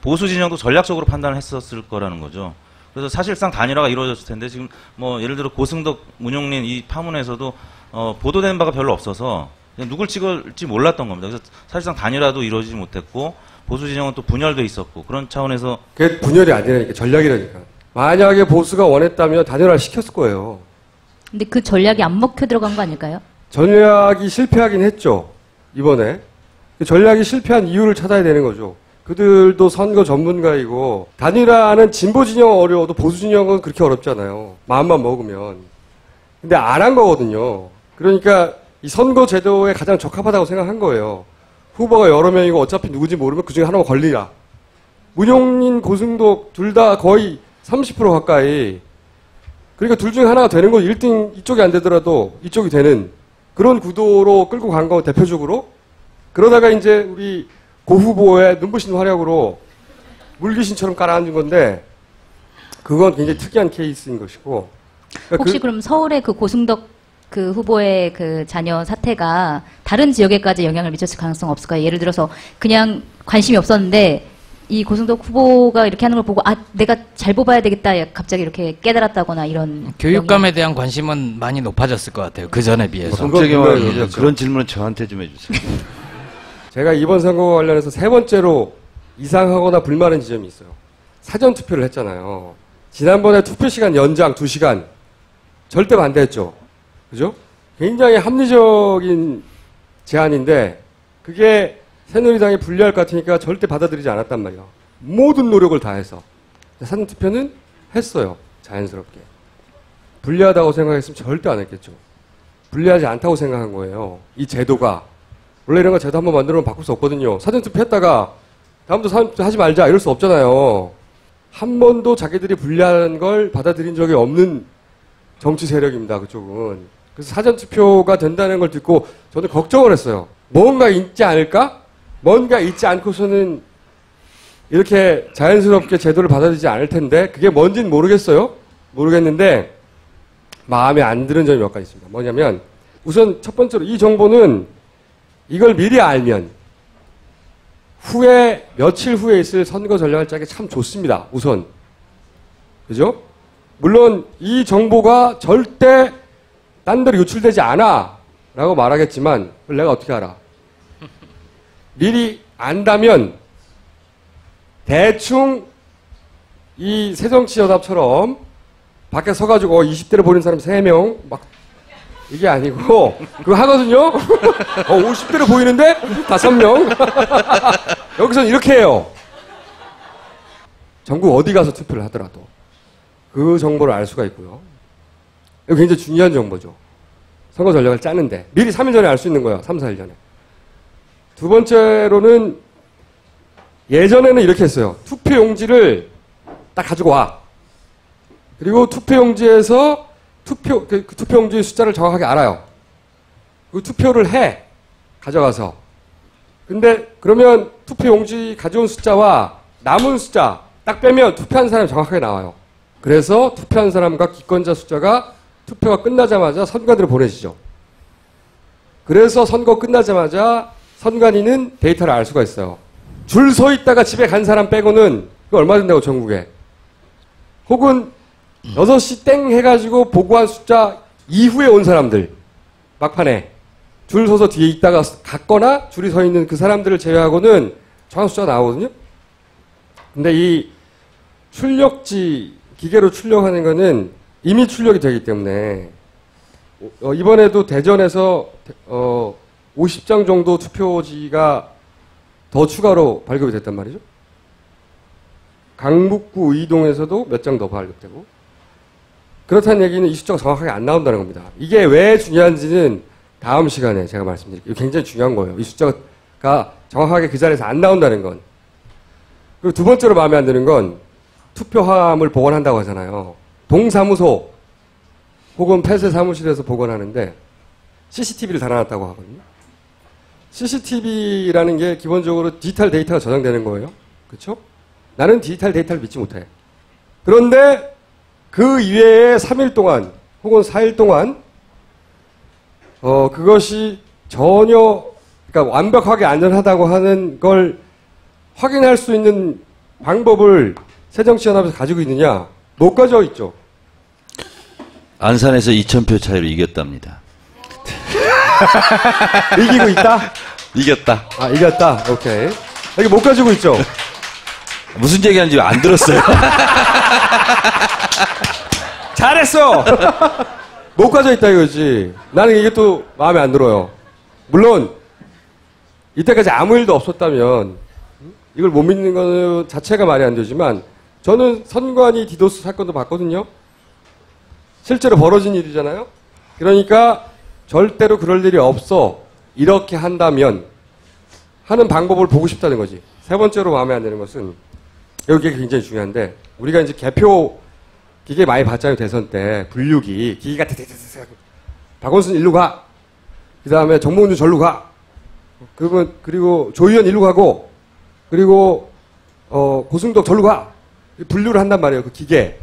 보수 진영도 전략적으로 판단을 했었을 거라는 거죠. 그래서 사실상 단일화가 이루어졌을 텐데 지금 뭐 예를 들어 고승덕, 문용린 이 파문에서도 보도된 바가 별로 없어서 누굴 찍을지 몰랐던 겁니다. 그래서 사실상 단일화도 이루어지지 못했고 보수 진영은 또 분열돼 있었고 그런 차원에서 그게 분열이 아니라니까 전략이라니까. 만약에 보수가 원했다면 단일화를 시켰을 거예요. 근데 그 전략이 안 먹혀 들어간 거 아닐까요? 전략이 실패하긴 했죠. 이번에. 그 전략이 실패한 이유를 찾아야 되는 거죠. 그들도 선거 전문가이고 단일화는 진보 진영은 어려워도 보수 진영은 그렇게 어렵잖아요. 마음만 먹으면. 근데 안 한 거거든요. 그러니까 이 선거 제도에 가장 적합하다고 생각한 거예요. 후보가 여러 명이고 어차피 누구지 모르면 그중에 하나만 걸리라. 문용린, 고승덕 둘 다 거의 30% 가까이. 그러니까 둘 중에 하나가 되는 건 1등 이쪽이 안 되더라도 이쪽이 되는 그런 구도로 끌고 간 거 대표적으로. 그러다가 이제 우리 고 후보의 눈부신 활약으로 물귀신처럼 깔아앉은 건데 그건 굉장히 특이한 케이스인 것이고. 그러니까 혹시 그럼 서울의 그 고승덕 그 후보의 그 자녀 사태가 다른 지역에까지 영향을 미쳤을 가능성 없을까요? 예를 들어서 그냥 관심이 없었는데 이 고승덕 후보가 이렇게 하는 걸 보고 아 내가 잘 뽑아야 되겠다 갑자기 이렇게 깨달았다거나 이런 교육감에 대한 관심은 많이 높아졌을 것 같아요. 그 전에 비해서. 정책위원 그런 질문은 저한테 좀 해주세요. 제가 이번 선거와 관련해서 세 번째로 이상하거나 불만한 지점이 있어요. 사전 투표를 했잖아요. 지난번에 투표 시간 연장 2시간 절대 반대했죠. 그죠? 굉장히 합리적인 제안인데 그게 새누리당이 불리할 것 같으니까 절대 받아들이지 않았단 말이에요. 모든 노력을 다해서. 사전 투표는 했어요. 자연스럽게. 불리하다고 생각했으면 절대 안 했겠죠. 불리하지 않다고 생각한 거예요. 이 제도가. 원래 이런 거 제도 한번 만들면 바꿀 수 없거든요. 사전 투표 했다가 다음부터 사전 투표 하지 말자 이럴 수 없잖아요. 한 번도 자기들이 불리한 걸 받아들인 적이 없는 정치 세력입니다. 그쪽은. 그래서 사전 투표가 된다는 걸 듣고 저는 걱정을 했어요. 뭔가 있지 않을까? 뭔가 있지 않고서는 이렇게 자연스럽게 제도를 받아들이지 않을 텐데 그게 뭔지는 모르겠어요. 모르겠는데 마음에 안 드는 점이 몇 가지 있습니다. 뭐냐면 우선 첫 번째로 이 정보는 이걸 미리 알면 후에 며칠 후에 있을 선거 전략을 짜기 참 좋습니다. 우선. 그죠? 물론 이 정보가 절대 딴 데로 유출되지 않아 라고 말하겠지만 그걸 내가 어떻게 알아? 미리 안다면 대충 이 새정치연합처럼 밖에 서가지고 20대를 보는 사람 3명 막 이게 아니고 그거 하거든요. 50대로 보이는데 5명. 여기서는 이렇게 해요. 전국 어디 가서 투표를 하더라도 그 정보를 알 수가 있고요. 이거 굉장히 중요한 정보죠. 선거 전략을 짜는데 미리 3일 전에 알 수 있는 거예요. 3, 4일 전에. 두 번째로는 예전에는 이렇게 했어요. 투표용지를 딱 가지고 와. 그리고 투표용지에서 그 투표용지의 숫자를 정확하게 알아요. 그 투표를 해. 가져가서. 근데 그러면 투표용지 가져온 숫자와 남은 숫자 딱 빼면 투표한 사람이 정확하게 나와요. 그래서 투표한 사람과 기권자 숫자가 투표가 끝나자마자 선관위로 보내지죠. 그래서 선거 끝나자마자 선관위는 데이터를 알 수가 있어요. 줄 서 있다가 집에 간 사람 빼고는 그거 얼마 된다고 전국에. 혹은 6시 땡 해가지고 보고한 숫자 이후에 온 사람들 막판에 줄 서서 뒤에 있다가 갔거나 줄이 서 있는 그 사람들을 제외하고는 정확한 숫자가 나오거든요. 근데 이 출력지 기계로 출력하는 거는 이미 출력이 되기 때문에 이번에도 대전에서 50장 정도 투표지가 더 추가로 발급이 됐단 말이죠. 강북구 의동에서도 몇 장 더 발급되고 그렇다는 얘기는 이 숫자가 정확하게 안 나온다는 겁니다. 이게 왜 중요한지는 다음 시간에 제가 말씀드릴게요. 굉장히 중요한 거예요. 이 숫자가 정확하게 그 자리에서 안 나온다는 건. 그리고 두 번째로 마음에 안 드는 건 투표함을 복원한다고 하잖아요. 동사무소 혹은 폐쇄 사무실에서 복원하는데 CCTV를 달아놨다고 하거든요. CCTV라는 게 기본적으로 디지털 데이터가 저장되는 거예요. 그렇죠? 나는 디지털 데이터를 믿지 못해. 그런데 그 이외에 3일 동안 혹은 4일 동안 그것이 전혀 그러니까 완벽하게 안전하다고 하는 걸 확인할 수 있는 방법을 새정치연합에서 가지고 있느냐? 못 가지고 있죠. 안산에서 2,000표 차이로 이겼답니다. 이기고 있다? 이겼다. 아, 이겼다? 오케이. 여기 못 가지고 있죠? 무슨 얘기하는지 안 들었어요. 잘했어! 못 가져 있다 이거지. 나는 이게 또 마음에 안 들어요. 물론, 이때까지 아무 일도 없었다면, 이걸 못 믿는 거는 자체가 말이 안 되지만, 저는 선관위 디도스 사건도 봤거든요. 실제로 벌어진 일이잖아요. 그러니까 절대로 그럴 일이 없어. 이렇게 한다면 하는 방법을 보고 싶다는 거지. 세 번째로 마음에 안 드는 것은 여기가 굉장히 중요한데 우리가 이제 개표 기계 많이 봤잖아요. 대선 때 분류기 기계가 박원순 일로 가. 그 다음에 정몽준 절로 가. 그리고 조의원 일로 가고 그리고 고승덕 절로 가. 분류를 한단 말이에요. 그 기계.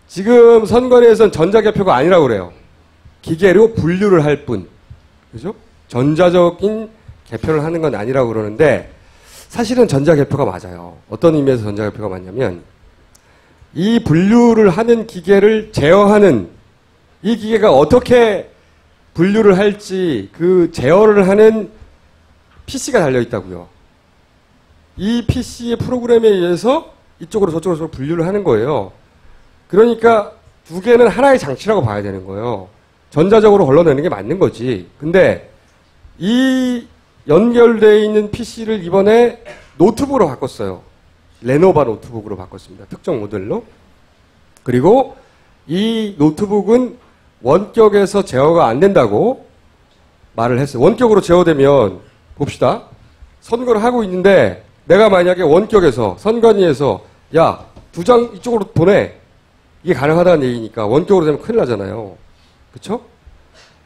지금 선관위에서는 전자개표가 아니라고 그래요. 기계로 분류를 할 뿐. 그죠? 전자적인 개표를 하는 건 아니라고 그러는데 사실은 전자개표가 맞아요. 어떤 의미에서 전자개표가 맞냐면 이 분류를 하는 기계를 제어하는 이 기계가 어떻게 분류를 할지 그 제어를 하는 PC가 달려있다고요. 이 PC의 프로그램에 의해서 이쪽으로 저쪽으로 분류를 하는 거예요. 그러니까 두 개는 하나의 장치라고 봐야 되는 거예요. 전자적으로 걸러내는 게 맞는 거지. 근데 이 연결되어 있는 PC를 이번에 노트북으로 바꿨어요. 레노바 노트북으로 바꿨습니다. 특정 모델로. 그리고 이 노트북은 원격에서 제어가 안 된다고 말을 했어요. 원격으로 제어되면 봅시다. 선거를 하고 있는데 내가 만약에 원격에서 선관위에서 야, 2장 이쪽으로 보내. 이게 가능하다는 얘기니까 원격으로 되면 큰일 나잖아요. 그쵸?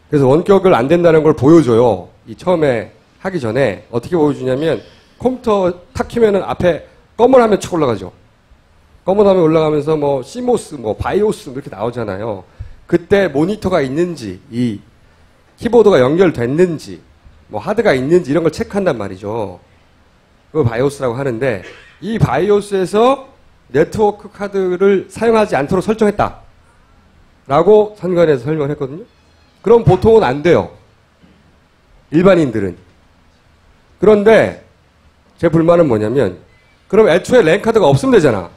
그래서 원격을 안 된다는 걸 보여줘요. 이 처음에 하기 전에 어떻게 보여주냐면 컴퓨터 탁 키면은 앞에 검은 화면 쳐 올라가죠. 검은 화면 올라가면서 뭐 시모스, 뭐 바이오스 이렇게 나오잖아요. 그때 모니터가 있는지, 이 키보드가 연결됐는지, 뭐 하드가 있는지 이런 걸 체크한단 말이죠. 그걸 바이오스라고 하는데 이 바이오스에서 네트워크 카드를 사용하지 않도록 설정했다. 라고 선관위에서 설명을 했거든요. 그럼 보통은 안 돼요. 일반인들은. 그런데 제 불만은 뭐냐면 그럼 애초에 랜카드가 없으면 되잖아.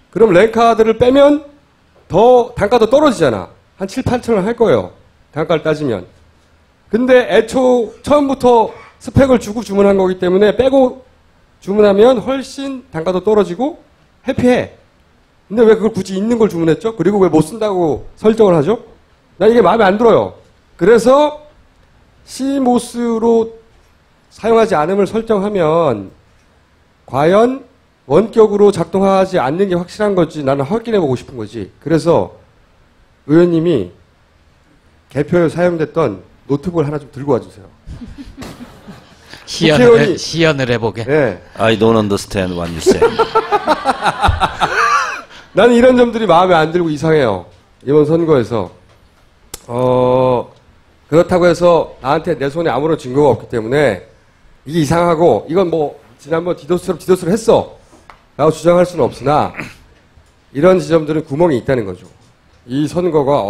그럼 랜카드를 빼면 더 단가도 떨어지잖아. 한 7, 8천 원 할 거예요. 단가를 따지면. 근데 처음부터 스펙을 주고 주문한 거기 때문에 빼고 주문하면 훨씬 단가도 떨어지고 해피해. 근데 왜 그걸 굳이 있는 걸 주문했죠? 그리고 왜 못 쓴다고 설정을 하죠? 난 이게 마음에 안 들어요. 그래서 CMOS로 사용하지 않음을 설정하면 과연 원격으로 작동하지 않는 게 확실한 건지 나는 확인해보고 싶은 거지. 그래서 의원님이 개표에 사용됐던 노트북을 하나 좀 들고 와주세요. 시연을 해보게. 네. I don't understand what you say. 나는 이런 점들이 마음에 안 들고 이상해요. 이번 선거에서. 그렇다고 해서 나한테 내 손에 아무런 증거가 없기 때문에 이게 이상하고 이건 뭐 지난번 디도스를 했어 라고 주장할 수는 없으나 이런 지점들은 구멍이 있다는 거죠. 이 선거가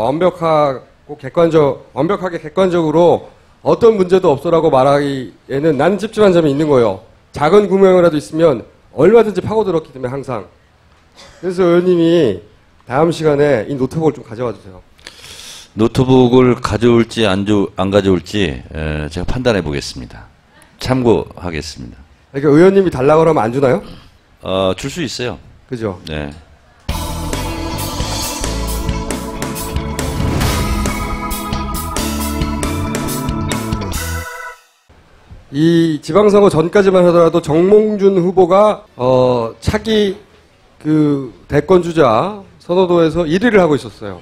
완벽하게 객관적으로 어떤 문제도 없어라고 말하기에는 나는 찝찝한 점이 있는 거예요. 작은 구멍이라도 있으면 얼마든지 파고들었기 때문에 항상. 그래서 의원님이 다음 시간에 이 노트북을 좀 가져와 주세요. 노트북을 가져올지 안 가져올지 제가 판단해 보겠습니다. 참고하겠습니다. 그러니까 의원님이 달라고 하면 안 주나요? 줄 수 있어요. 그죠? 네. 이 지방선거 전까지만 하더라도 정몽준 후보가 차기 그 대권주자 선호도에서 1위를 하고 있었어요.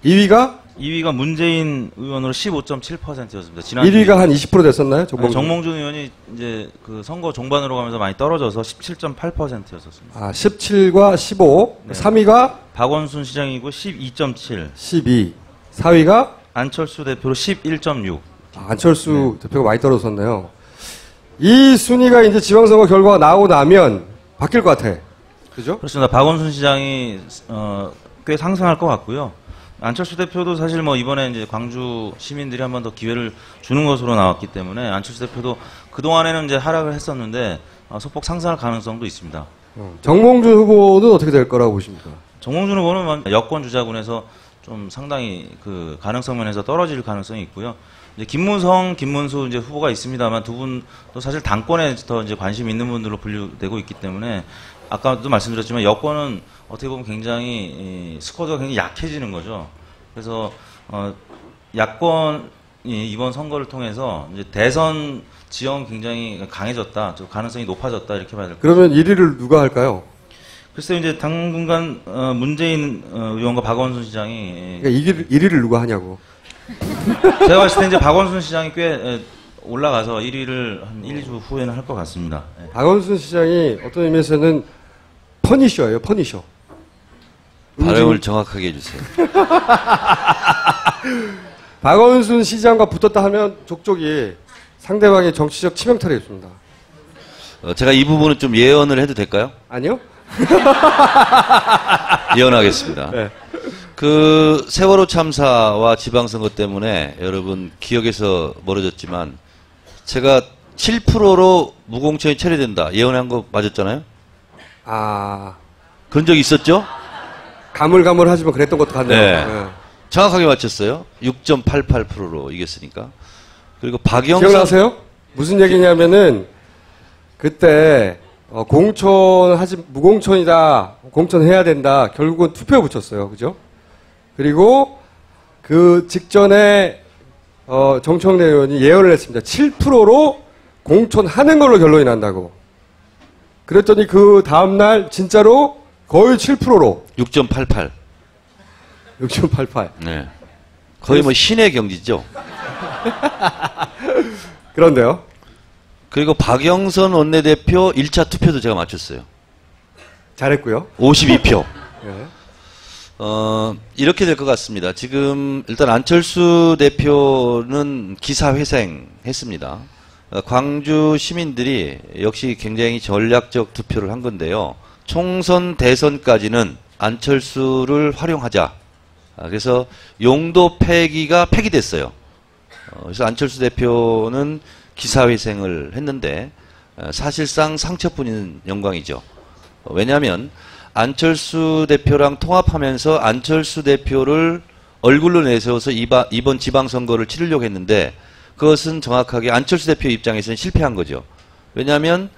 2위가 문재인 의원으로 15.7%였습니다. 지난 1위가 한 20% 됐었나요? 정몽준 의원이 이제 그 선거 종반으로 가면서 많이 떨어져서 17.8%였었습니다. 아, 17과 15. 네. 3위가 박원순 시장이고 12.7. 12. 4위가 안철수 대표로 11.6. 안철수 대표가 많이 떨어졌었네요. 이 순위가 이제 지방선거 결과가 나오고 나면 바뀔 것 같아. 그죠? 그렇습니다. 박원순 시장이 꽤 상승할 것 같고요. 안철수 대표도 사실 뭐 이번에 이제 광주 시민들이 한 번 더 기회를 주는 것으로 나왔기 때문에 안철수 대표도 그동안에는 이제 하락을 했었는데 소폭 상승할 가능성도 있습니다. 정몽준 후보는 어떻게 될 거라고 보십니까? 정몽준 후보는 여권 주자군에서 좀 상당히 그 가능성 면에서 떨어질 가능성이 있고요. 이제 김문수 이제 후보가 있습니다만 두 분도 사실 당권에 더 이제 관심 있는 분들로 분류되고 있기 때문에 아까도 말씀드렸지만 여권은 어떻게 보면 굉장히 스쿼드가 굉장히 약해지는 거죠. 그래서 야권이 이번 선거를 통해서 이제 대선 지형이 굉장히 강해졌다, 가능성이 높아졌다 이렇게 봐야 될 것 같습니다. 그러면 1위를 누가 할까요? 글쎄요, 이제 당분간 문재인 의원과 박원순 시장이 그러니까 1위를 누가 하냐고. 제가 봤을 때 이제 박원순 시장이 꽤 올라가서 1위를 한 1, 2주 후에는 할 것 같습니다. 네. 박원순 시장이 어떤 의미에서는 퍼니셔예요, 퍼니셔. 발음을 정확하게 해주세요. 박원순 시장과 붙었다 하면 족족이 상대방의 정치적 치명타를 입습니다. 제가 이 부분은 좀 예언을 해도 될까요? 아니요? 예언하겠습니다. 네. 그 세월호 참사와 지방선거 때문에 여러분 기억에서 멀어졌지만 제가 7%로 무공천이 처리된다 예언한 거 맞았잖아요? 아. 그런 적이 있었죠? 가물가물하지만 그랬던 것도 같네요. 네. 네. 정확하게 맞췄어요. 6.88%로 이겼으니까. 그리고 박영선 기억나세요? 무슨 얘기냐면은 그때 무공천이다, 공천해야 된다. 결국은 투표 붙였어요, 그죠? 그리고 그 직전에 정청래 의원이 예언을 했습니다. 7%로 공천하는 걸로 결론이 난다고. 그랬더니 그 다음날 진짜로 거의 7%로 6.88. 6.88. 네. 거의 뭐 신의 경지죠. 그런데요. 그리고 박영선 원내대표 1차 투표도 제가 맞췄어요. 잘했고요. 52표. 네. 이렇게 될 것 같습니다. 지금 일단 안철수 대표는 기사회생했습니다. 광주 시민들이 역시 굉장히 전략적 투표를 한 건데요. 총선 대선까지는 안철수를 활용하자. 그래서 용도 폐기가 폐기됐어요. 그래서 안철수 대표는 기사회생을 했는데 사실상 상처뿐인 영광이죠. 왜냐하면 안철수 대표랑 통합하면서 안철수 대표를 얼굴로 내세워서 이번 지방선거를 치르려고 했는데 그것은 정확하게 안철수 대표 입장에서는 실패한 거죠. 왜냐하면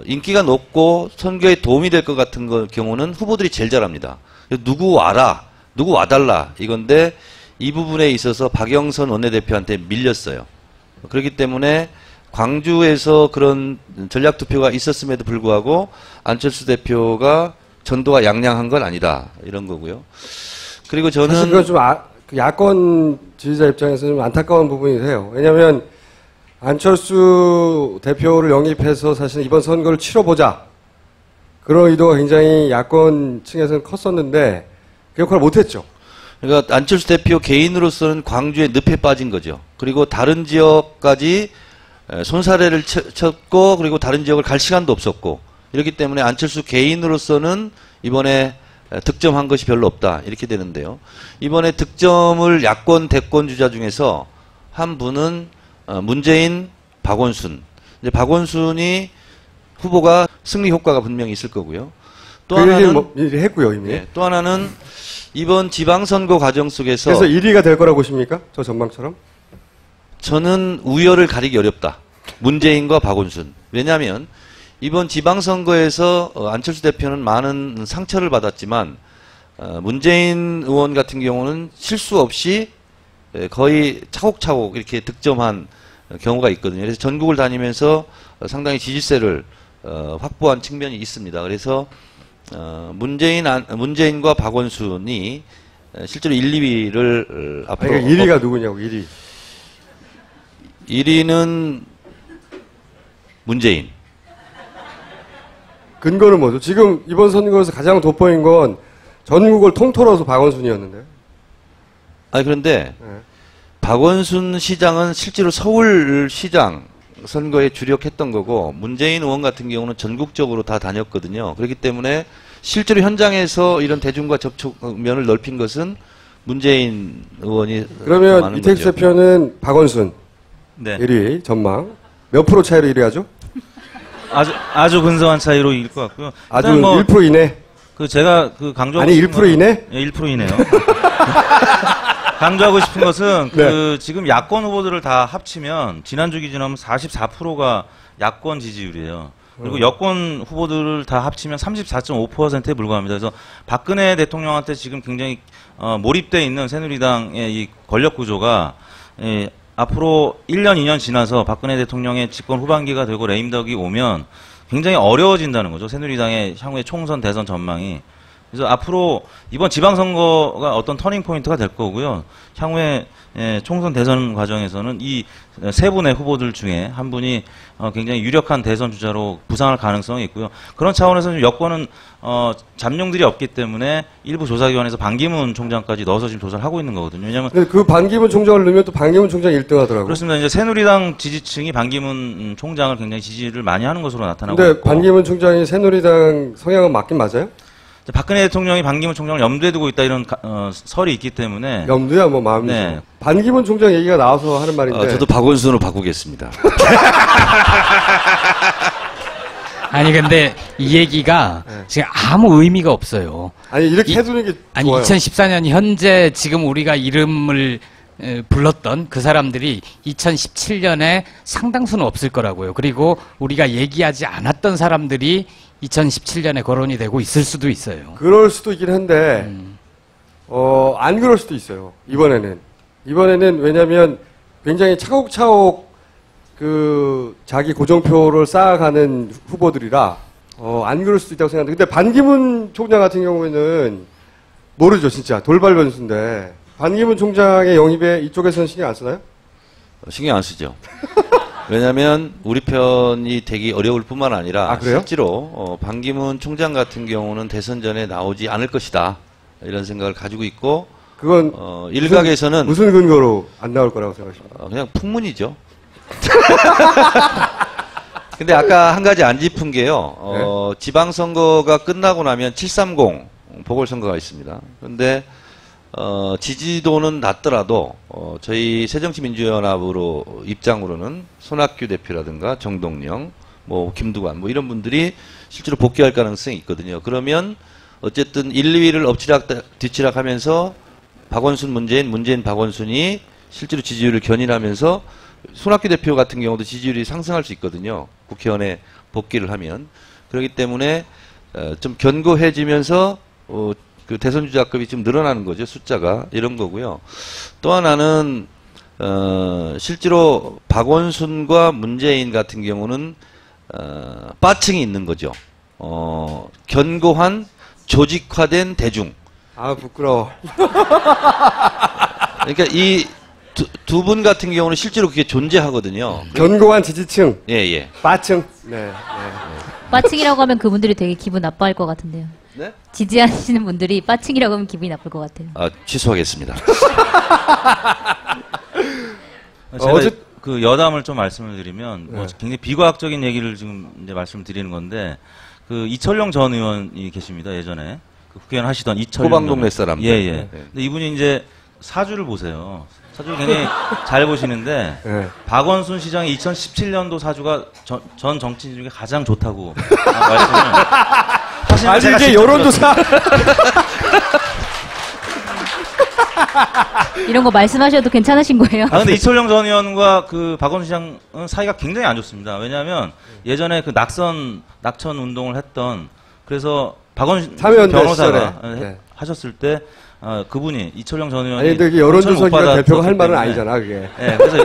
인기가 높고 선거에 도움이 될 것 같은 경우는 후보들이 제일 잘합니다. 누구 와라, 누구 와달라 이건데 이 부분에 있어서 박영선 원내대표한테 밀렸어요. 그렇기 때문에 광주에서 그런 전략투표가 있었음에도 불구하고 안철수 대표가 전도가 양양한 건 아니다 이런 거고요. 그리고 저는 사실 그건 좀 야권 지지자 입장에서 좀 안타까운 부분이세요. 왜냐하면 안철수 대표를 영입해서 사실 이번 선거를 치러보자 그런 의도가 굉장히 야권 층에서는 컸었는데 그 역할을 못했죠. 그러니까 안철수 대표 개인으로서는 광주에 늪에 빠진 거죠. 그리고 다른 지역까지 손사래를 쳤고 그리고 다른 지역을 갈 시간도 없었고 이렇기 때문에 안철수 개인으로서는 이번에 득점한 것이 별로 없다 이렇게 되는데요. 이번에 득점을 야권 대권 주자 중에서 한 분은 문재인, 박원순. 이제 박원순이 후보가 승리 효과가 분명히 있을 거고요. 또 하나는 일이 했고요 이미. 네, 또 하나는 이번 지방선거 과정 속에서 그래서 1위가 될 거라고 보십니까? 저 전망처럼? 저는 우열을 가리기 어렵다. 문재인과 박원순. 왜냐하면 이번 지방선거에서 안철수 대표는 많은 상처를 받았지만 문재인 의원 같은 경우는 실수 없이 거의 차곡차곡 이렇게 득점한 경우가 있거든요. 그래서 전국을 다니면서 상당히 지지세를 확보한 측면이 있습니다. 그래서 문재인과 박원순이 실제로 1, 2위를 앞으로 그러니까 1위가 누구냐고 1위. 1위는 문재인. 근거는 뭐죠? 지금 이번 선거에서 가장 돋보인 건 전국을 통틀어서 박원순이었는데요. 아니 그런데 네. 박원순 시장은 실제로 서울시장 선거에 주력했던 거고 문재인 의원 같은 경우는 전국적으로 다 다녔거든요. 그렇기 때문에 실제로 현장에서 이런 대중과 접촉면을 넓힌 것은 문재인 의원이 그러면 이택수 대표는 박원순 네. 1위 전망 몇 프로 차이로 1위 하죠? 아주 근소한 차이로 이길 것 같고요. 아주 1% 이내? 제가 강조하고 아니 1% 이내? 예, 1% 이내요. 강조하고 싶은 것은 네. 지금 야권 후보들을 다 합치면 지난주 기준하면 44%가 야권 지지율이에요. 그리고 여권 후보들을 다 합치면 34.5%에 불과합니다. 그래서 박근혜 대통령한테 지금 굉장히 몰입돼 있는 새누리당의 이 권력 구조가 앞으로 1년, 2년 지나서 박근혜 대통령의 집권 후반기가 되고 레임덕이 오면 굉장히 어려워진다는 거죠. 새누리당의 향후의 총선, 대선 전망이. 그래서 앞으로 이번 지방선거가 어떤 터닝 포인트가 될 거고요. 향후에 총선 대선 과정에서는 이 세 분의 후보들 중에 한 분이 굉장히 유력한 대선 주자로 부상할 가능성이 있고요. 그런 차원에서 여권은 잠룡들이 없기 때문에 일부 조사기관에서 반기문 총장까지 넣어서 지금 조사를 하고 있는 거거든요. 왜냐하면 그 반기문 총장을 넣으면 또 반기문 총장 1등 하더라고요. 그렇습니다. 이제 새누리당 지지층이 반기문 총장을 굉장히 지지를 많이 하는 것으로 나타나고 근데 있고. 반기문 총장이 새누리당 성향은 맞긴 맞아요? 박근혜 대통령이 반기문 총장을 염두에 두고 있다 이런 설이 있기 때문에 염두야 뭐 마음이죠. 네. 반기문 총장 얘기가 나와서 하는 말인데 저도 박원순으로 바꾸겠습니다. 아니 근데 이 얘기가 지금 아무 의미가 없어요. 아니 이렇게 해두는 게 아니 좋아요. 2014년 현재 지금 우리가 이름을 불렀던 그 사람들이 2017년에 상당수는 없을 거라고요. 그리고 우리가 얘기하지 않았던 사람들이 2017년에 거론이 되고 있을 수도 있어요. 그럴 수도 있긴 한데 안 그럴 수도 있어요. 이번에는 왜냐하면 굉장히 차곡차곡 그 자기 고정표를 쌓아가는 후보들이라 안 그럴 수도 있다고 생각하는데, 근데 반기문 총장 같은 경우에는 모르죠. 진짜 돌발 변수인데 반기문 총장의 영입에 이쪽에서는 신경 안 쓰나요? 신경 안 쓰죠. 왜냐하면 우리 편이 되기 어려울 뿐만 아니라 실제로 반기문 총장 같은 경우는 대선 전에 나오지 않을 것이다 이런 생각을 가지고 있고, 그건 일각에서는 무슨 근거로 안 나올 거라고 생각하십니까? 그냥 풍문이죠. 근데 아까 한 가지 안 짚은 게요. 지방선거가 끝나고 나면 730 보궐선거가 있습니다. 그런데 지지도는 낮더라도 저희 새정치민주연합으로 입장으로는 손학규 대표라든가 정동영, 뭐 김두관 뭐 이런 분들이 실제로 복귀할 가능성이 있거든요. 그러면 어쨌든 1, 2위를 엎치락 뒤치락하면서 박원순 문재인 박원순이 실제로 지지율을 견인하면서 손학규 대표 같은 경우도 지지율이 상승할 수 있거든요. 국회의원에 복귀를 하면. 그렇기 때문에 좀 견고해지면서 그 대선 주자급이 좀 늘어나는 거죠. 숫자가. 이런 거고요. 또 하나는 실제로 박원순과 문재인 같은 경우는 빠층이 있는 거죠. 견고한 조직화된 대중. 아 부끄러워. 그러니까 이 두 분 같은 경우는 실제로 그게 존재하거든요. 견고한 지지층. 예. 빠층. 네. 빠층이라고 하면 그분들이 되게 기분 나빠할 것 같은데요. 네? 지지하시는 분들이 빠층이라고 하면 기분이 나쁠 것 같아요. 취소하겠습니다. 제가 그 여담을 좀 말씀을 드리면 뭐 굉장히 비과학적인 얘기를 지금 이제 말씀을 드리는 건데, 그 이철용 전 의원이 계십니다. 예전에 그 국회의원 하시던 이철용. 호방동네 사람들. 예. 네. 근데 이분이 이제 사주를 보세요. 사주를 굉장히 잘 보시는데 박원순 시장의 2017년도 사주가 전 정치인 중에 가장 좋다고 말씀을. 아니 이게 여론조사. 이런 거 말씀하셔도 괜찮으신 거예요? 근데 이철용 전 의원과 그 박원순 시장은 사이가 굉장히 안 좋습니다. 왜냐하면 예전에 그 낙천 운동을 했던, 그래서 박원순 변호사가 하셨을 때 그분이 이철용 전 의원이. 아니 근데 여론조사기관 대표가 할 말은 아니잖아 그게. 네, 그래서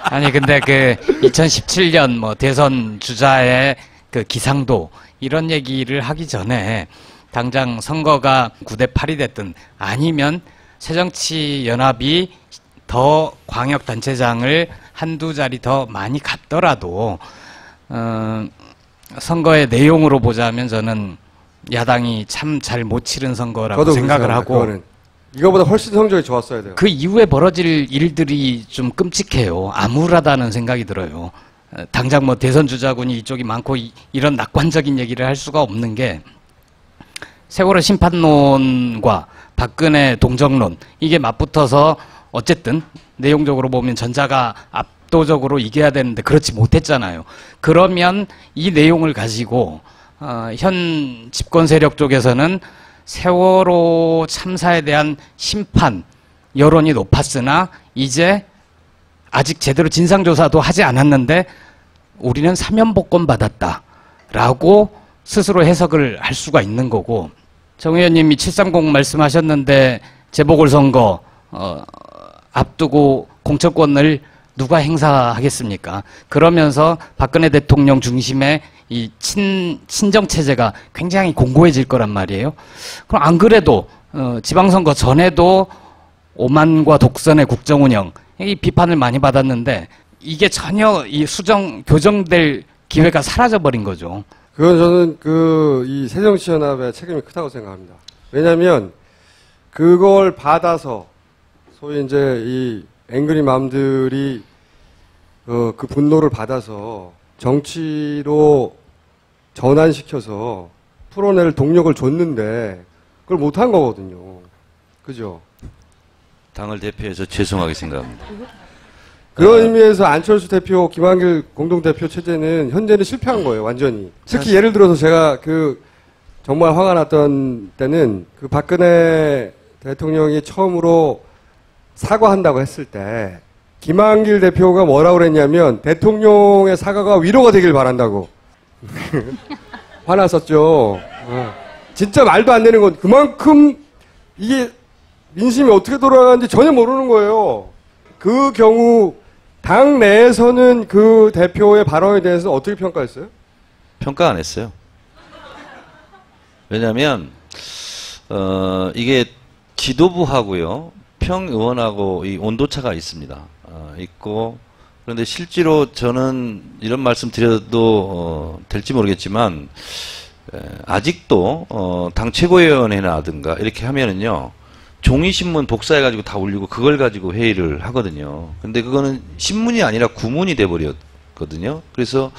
아니 근데 그 2017년 뭐 대선 주자의 그 기상도 이런 얘기를 하기 전에 당장 선거가 9대 8이 됐든 아니면 새정치연합이 더 광역단체장을 한두 자리 더 많이 갔더라도 선거의 내용으로 보자면 저는 야당이 참 잘 못 치른 선거라고 생각을 하고, 그거는. 이거보다 훨씬 성적이 좋았어야 돼요. 그 이후에 벌어질 일들이 좀 끔찍해요. 암울하다는 생각이 들어요. 당장 뭐 대선 주자군이 이쪽이 많고 이런 낙관적인 얘기를 할 수가 없는 게, 세월호 심판론과 박근혜 동정론 이게 맞붙어서 어쨌든 내용적으로 보면 전자가 압도적으로 이겨야 되는데 그렇지 못했잖아요. 그러면 이 내용을 가지고 현 집권 세력 쪽에서는 세월호 참사에 대한 심판 여론이 높았으나 이제 아직 제대로 진상조사도 하지 않았는데 우리는 사면복권 받았다라고 스스로 해석을 할 수가 있는 거고, 정 의원님이 730 말씀하셨는데 재보궐선거 앞두고 공천권을 누가 행사하겠습니까? 그러면서 박근혜 대통령 중심의 이 친정 체제가 굉장히 공고해질 거란 말이에요. 그럼 안 그래도 지방선거 전에도 오만과 독선의 국정 운영 이 비판을 많이 받았는데 이게 전혀 이 교정될 기회가 사라져 버린 거죠. 그건 저는 이 새정치연합의 책임이 크다고 생각합니다. 왜냐하면 그걸 받아서 소위 이제 이 앵그리맘들이 그 분노를 받아서 정치로 전환시켜서 풀어낼 동력을 줬는데 그걸 못한 거거든요. 그죠? 당을 대표해서 죄송하게 생각합니다. 그런 의미에서 안철수 대표, 김한길 공동대표 체제는 현재는 실패한 거예요, 완전히. 특히 예를 들어서 제가 정말 화가 났던 때는 박근혜 대통령이 처음으로 사과한다고 했을 때 김한길 대표가 뭐라고 그랬냐면 대통령의 사과가 위로가 되길 바란다고. 화났었죠. 진짜 말도 안 되는 건 그만큼 이게 민심이 어떻게 돌아가는지 전혀 모르는 거예요. 그 경우 당 내에서는 그 대표의 발언에 대해서 어떻게 평가했어요? 평가 안 했어요. 왜냐하면 이게 지도부하고요 평의원하고 이 온도차가 있습니다. 있고 그런데 실제로 저는 이런 말씀 드려도 될지 모르겠지만 아직도 당 최고위원회라든가 이렇게 하면은요 종이신문 복사해가지고 다 올리고 그걸 가지고 회의를 하거든요. 근데 그거는 신문이 아니라 구문이 돼버렸거든요. 그래서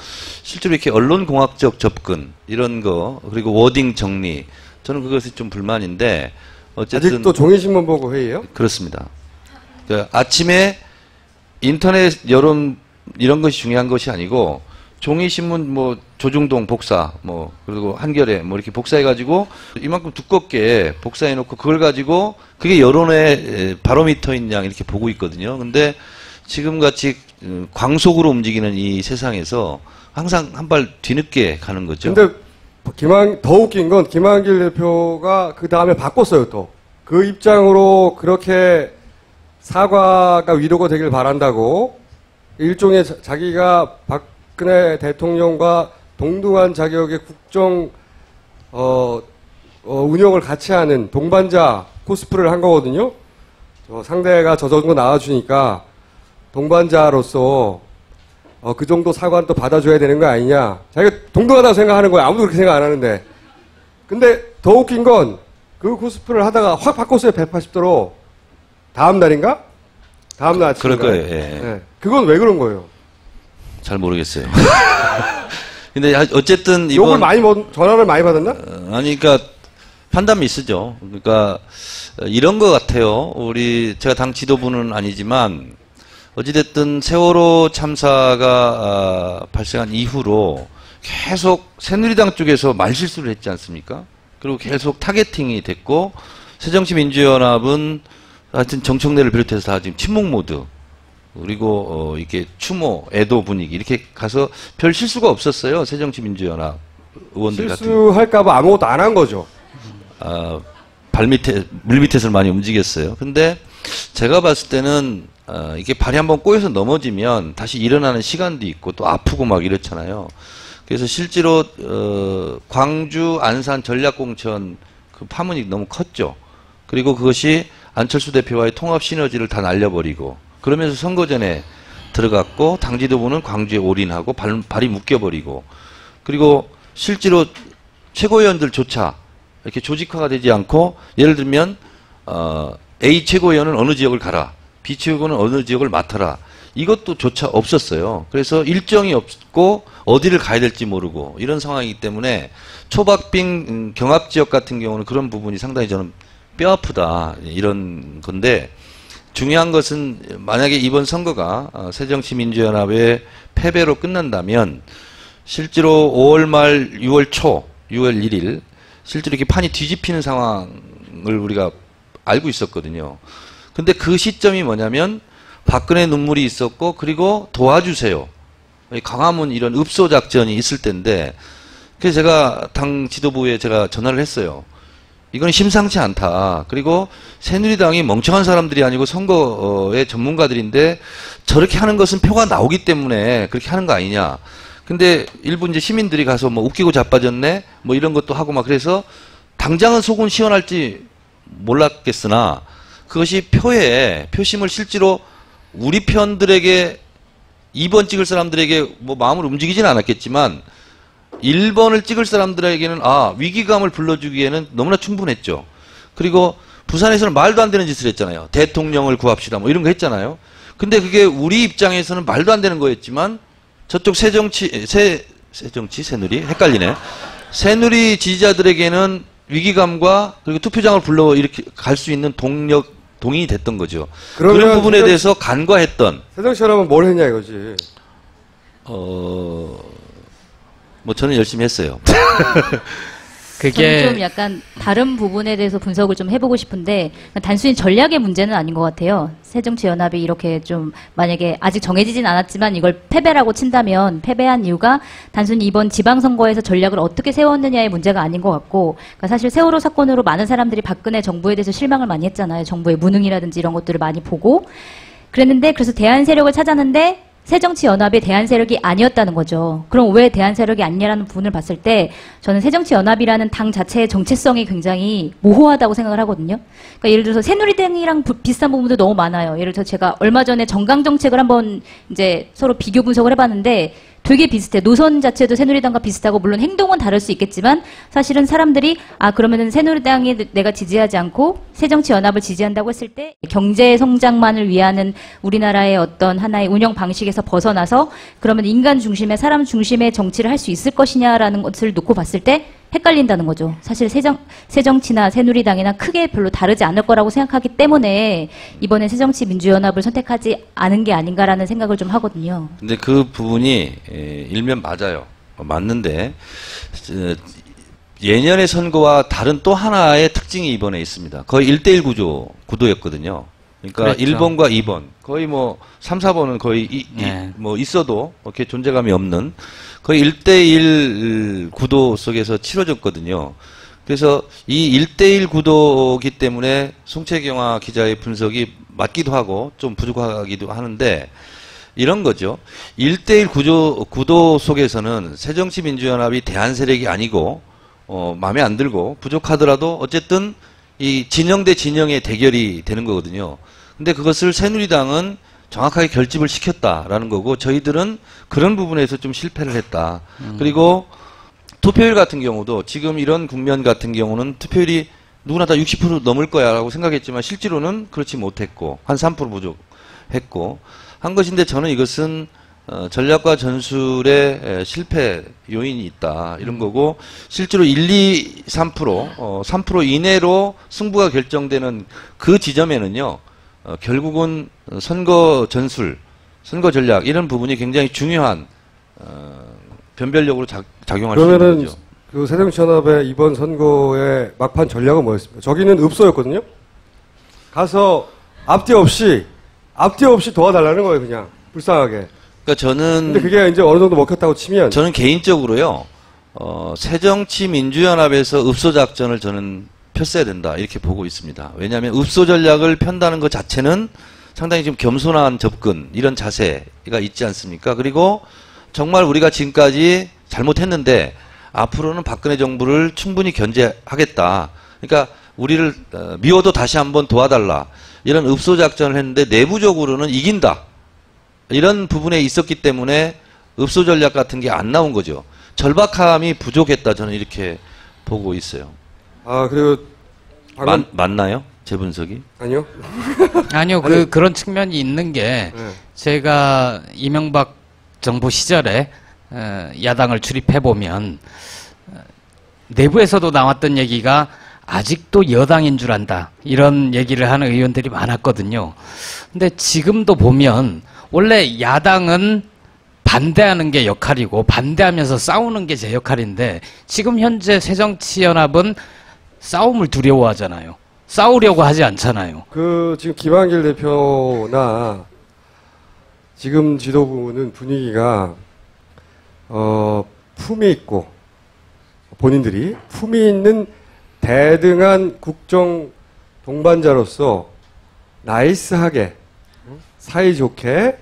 실제로 이렇게 언론공학적 접근 이런 거 그리고 워딩 정리 저는 그것이 좀 불만인데 어쨌든 아직도 종이신문 보고 회의해요? 그렇습니다. 그러니까 아침에 인터넷 여론 이런 것이 중요한 것이 아니고 종이신문 조중동 복사 그리고 한겨레 이렇게 복사해가지고 이만큼 두껍게 복사해놓고 그걸 가지고 그게 여론의 바로미터인 양 이렇게 보고 있거든요. 근데 지금같이 광속으로 움직이는 이 세상에서 항상 한 발 뒤늦게 가는 거죠. 근데 더 웃긴 건 김한길 대표가 그 다음에 바꿨어요 또. 그 입장으로 그렇게 사과가 위로가 되길 바란다고 일종의 자기가 박근혜 대통령과 동등한 자격의 국정 운영을 같이 하는 동반자 코스프레를 한 거거든요. 상대가 저 정도 나와주니까 동반자로서 그 정도 사과는 또 받아줘야 되는 거 아니냐. 자기가 동등하다고 생각하는 거야. 아무도 그렇게 생각 안 하는데. 근데 더 웃긴 건 그 코스프레를 하다가 확 바꿨어요. 180도로. 다음 날인가? 다음 날 아침인가? 그럴 거예요. 예. 네. 그건 왜 그런 거예요? 잘 모르겠어요. 근데 어쨌든 욕을 전화를 많이 받았나? 아니 그러니까 판단이 있으죠. 그러니까 이런 것 같아요. 제가 당 지도부는 아니지만 어찌됐든 세월호 참사가 발생한 이후로 계속 새누리당 쪽에서 말실수를 했지 않습니까? 그리고 계속 타겟팅이 됐고 새정치민주연합은 하여튼 정청래를 비롯해서 다 지금 침묵 모드 그리고 이렇게 추모, 애도 분위기 이렇게 가서 별 실수가 없었어요. 새정치민주연합 의원들 같은 실수할까봐 아무것도 안 한 거죠. 물 밑에서 많이 움직였어요. 근데 제가 봤을 때는 이게 발이 한번 꼬여서 넘어지면 다시 일어나는 시간도 있고 또 아프고 막 이렇잖아요. 그래서 실제로 광주, 안산 전략공천 그 파문이 너무 컸죠. 그리고 그것이 안철수 대표와의 통합 시너지를 다 날려버리고 그러면서 선거 전에 들어갔고 당 지도부는 광주에 올인하고 발이 묶여버리고 그리고 실제로 최고위원들조차 이렇게 조직화가 되지 않고 예를 들면 A 최고위원은 어느 지역을 가라. B 최고위원은 어느 지역을 맡아라. 이것도 조차 없었어요. 그래서 일정이 없고 어디를 가야 될지 모르고 이런 상황이기 때문에 초박빙 경합지역 같은 경우는 그런 부분이 상당히 저는 뼈아프다 이런 건데 중요한 것은 만약에 이번 선거가 새정치민주연합의 패배로 끝난다면 실제로 5월 말 6월 초 6월 1일 실제로 이렇게 판이 뒤집히는 상황을 우리가 알고 있었거든요. 근데 그 시점이 뭐냐면 박근혜 눈물이 있었고 그리고 도와주세요. 광화문 이런 읍소 작전이 있을 때인데 그래서 제가 당 지도부에 제가 전화를 했어요. 이건 심상치 않다. 그리고 새누리당이 멍청한 사람들이 아니고 선거의 전문가들인데 저렇게 하는 것은 표가 나오기 때문에 그렇게 하는 거 아니냐. 근데 일부 이제 시민들이 가서 뭐 웃기고 자빠졌네 뭐 이런 것도 하고 막 그래서 당장은 속은 시원할지 몰랐겠으나 그것이 표심을 실제로 우리 편들에게 2번 찍을 사람들에게 뭐 마음을 움직이지는 않았겠지만 1번을 찍을 사람들에게는 위기감을 불러주기에는 너무나 충분했죠. 그리고 부산에서는 말도 안 되는 짓을 했잖아요. 대통령을 구합시다 뭐 이런 거 했잖아요. 근데 그게 우리 입장에서는 말도 안 되는 거였지만 저쪽 새누리 헷갈리네. 새누리 지지자들에게는 위기감과 그리고 투표장을 불러 이렇게 갈 수 있는 동인이 됐던 거죠. 그런 부분에 대해서 간과했던. 새정치연합은 뭘 했냐 이거지. 뭐 저는 열심히 했어요. 저는 좀 약간 다른 부분에 대해서 분석을 좀 해보고 싶은데 단순히 전략의 문제는 아닌 것 같아요. 새정치연합이 이렇게 좀 만약에 아직 정해지진 않았지만 이걸 패배라고 친다면 패배한 이유가 단순히 이번 지방선거에서 전략을 어떻게 세웠느냐의 문제가 아닌 것 같고 그러니까 사실 세월호 사건으로 많은 사람들이 박근혜 정부에 대해서 실망을 많이 했잖아요. 정부의 무능이라든지 이런 것들을 많이 보고 그랬는데 그래서 대안 세력을 찾았는데 새정치연합이 대안 세력이 아니었다는 거죠. 그럼 왜 대안 세력이 아니냐라는 부분을 봤을 때 저는 새정치연합이라는 당 자체의 정체성이 굉장히 모호하다고 생각을 하거든요. 그러니까 예를 들어서 새누리당이랑 비슷한 부분도 너무 많아요. 예를 들어서 제가 얼마 전에 정강정책을 한번 이제 서로 비교 분석을 해봤는데 되게 비슷해. 노선 자체도 새누리당과 비슷하고 물론 행동은 다를 수 있겠지만 사실은 사람들이 그러면은 새누리당에 내가 지지하지 않고 새정치연합을 지지한다고 했을 때 경제 성장만을 위하는 우리나라의 어떤 하나의 운영 방식에서 벗어나서 그러면 인간 중심의 사람 중심의 정치를 할 수 있을 것이냐라는 것을 놓고 봤을 때 헷갈린다는 거죠. 사실 새정치나 새누리당이나 크게 별로 다르지 않을 거라고 생각하기 때문에 이번에 새정치민주연합을 선택하지 않은 게 아닌가라는 생각을 좀 하거든요. 근데 그 부분이 일면 맞아요. 맞는데 예년의 선거와 다른 또 하나의 특징이 이번에 있습니다. 거의 1대1 구도였거든요. 그러니까 그랬죠. 1번과 2번 거의 뭐 3, 4번은 거의 뭐 있어도 이렇게 존재감이 없는 거의 1대1 구도 속에서 치러졌거든요. 그래서 이 1대1 구도이기 때문에 송채경화 기자의 분석이 맞기도 하고 좀 부족하기도 하는데 이런 거죠. 1대1 구도 속에서는 새정치민주연합이 대안 세력이 아니고 마음에 안 들고 부족하더라도 어쨌든 이 진영 대 진영의 대결이 되는 거거든요. 근데 그것을 새누리당은 정확하게 결집을 시켰다라는 거고 저희들은 그런 부분에서 좀 실패를 했다. 그리고 투표율 같은 경우도 지금 이런 국면 같은 경우는 투표율이 누구나 다 60% 넘을 거야라고 생각했지만 실제로는 그렇지 못했고 한 3% 부족했고 한 것인데 저는 이것은 전략과 전술의 실패 요인이 있다 이런 거고 실제로 1, 2, 3% 3% 이내로 승부가 결정되는 그 지점에는요 결국은 선거 전술, 선거 전략 이런 부분이 굉장히 중요한 변별력으로 작용할 수 있는 거죠. 그 새정치연합의 이번 선거의 막판 전략은 뭐였습니까? 저기는 읍소였거든요. 가서 앞뒤 없이 도와달라는 거예요, 그냥 불쌍하게. 그러니까 저는 근데 그게 이제 어느 정도 먹혔다고 치면 저는 개인적으로요 새정치민주연합에서 읍소 작전을 저는 폈어야 된다 이렇게 보고 있습니다. 왜냐하면 읍소 전략을 편다는 것 자체는 상당히 좀 겸손한 접근 이런 자세가 있지 않습니까? 그리고 정말 우리가 지금까지 잘못했는데 앞으로는 박근혜 정부를 충분히 견제하겠다. 그러니까 우리를 미워도 다시 한번 도와달라 이런 읍소 작전을 했는데 내부적으로는 이긴다 이런 부분에 있었기 때문에 읍소 전략 같은 게 안 나온 거죠. 절박함이 부족했다 저는 이렇게 보고 있어요. 그리고 맞나요? 제 분석이? 아니요. 아니요. 그런 측면이 있는 게 제가 이명박 정부 시절에 야당을 출입해 보면 내부에서도 나왔던 얘기가 아직도 여당인 줄 안다 이런 얘기를 하는 의원들이 많았거든요. 근데 지금도 보면 원래 야당은 반대하는 게 역할이고 반대하면서 싸우는 게 제 역할인데 지금 현재 새정치연합은 싸움을 두려워하잖아요. 싸우려고 하지 않잖아요. 지금 김한길 대표나 지금 지도부는 분위기가 품이 있고 본인들이 품이 있는 대등한 국정 동반자로서 나이스하게 사이좋게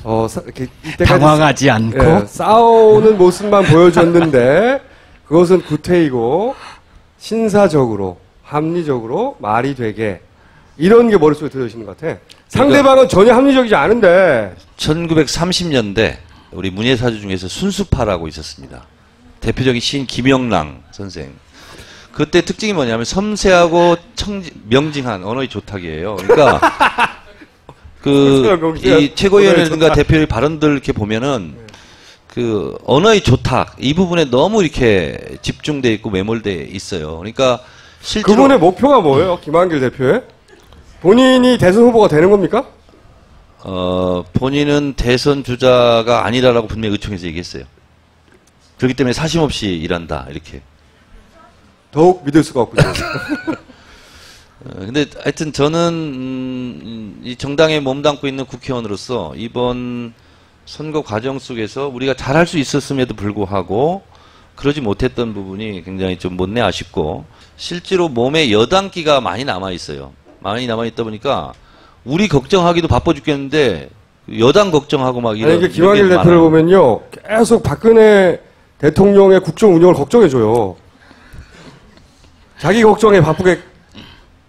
이때까지 당황하지 않고 예, 싸우는 모습만 보여줬는데 그것은 구태이고 신사적으로 합리적으로 말이 되게 이런 게 머릿속에 들어오시는 것 같아. 상대방은 전혀 합리적이지 않은데 1930년대 우리 문예사주 중에서 순수파라고 있었습니다. 대표적인 시인 김영랑 선생. 그때 특징이 뭐냐면 섬세하고 명징한 언어의 조탁이에요. 그러니까 이 최고위원이라든가 대표의 발언들 이렇게 보면은 그 언어의 조탁 이 부분에 너무 이렇게 집중돼 있고 매몰돼 있어요. 그러니까 실제로 그분의 목표가 뭐예요? 김한길 대표의? 본인이 대선 후보가 되는 겁니까? 본인은 대선 주자가 아니라라고 분명히 의총에서 얘기했어요. 그렇기 때문에 사심 없이 일한다 이렇게. 더욱 믿을 수가 없군요. 근데 하여튼 저는 이 정당에 몸담고 있는 국회의원으로서 이번 선거 과정 속에서 우리가 잘할 수 있었음에도 불구하고 그러지 못했던 부분이 굉장히 좀 못내 아쉽고 실제로 몸에 여당기가 많이 남아 있어요. 많이 남아 있다 보니까 우리 걱정하기도 바빠 죽겠는데 여당 걱정하고 막 이런. 아니, 김한길 대표를 보면요, 계속 박근혜 대통령의 국정 운영을 걱정해줘요. 자기 걱정에 바쁘게,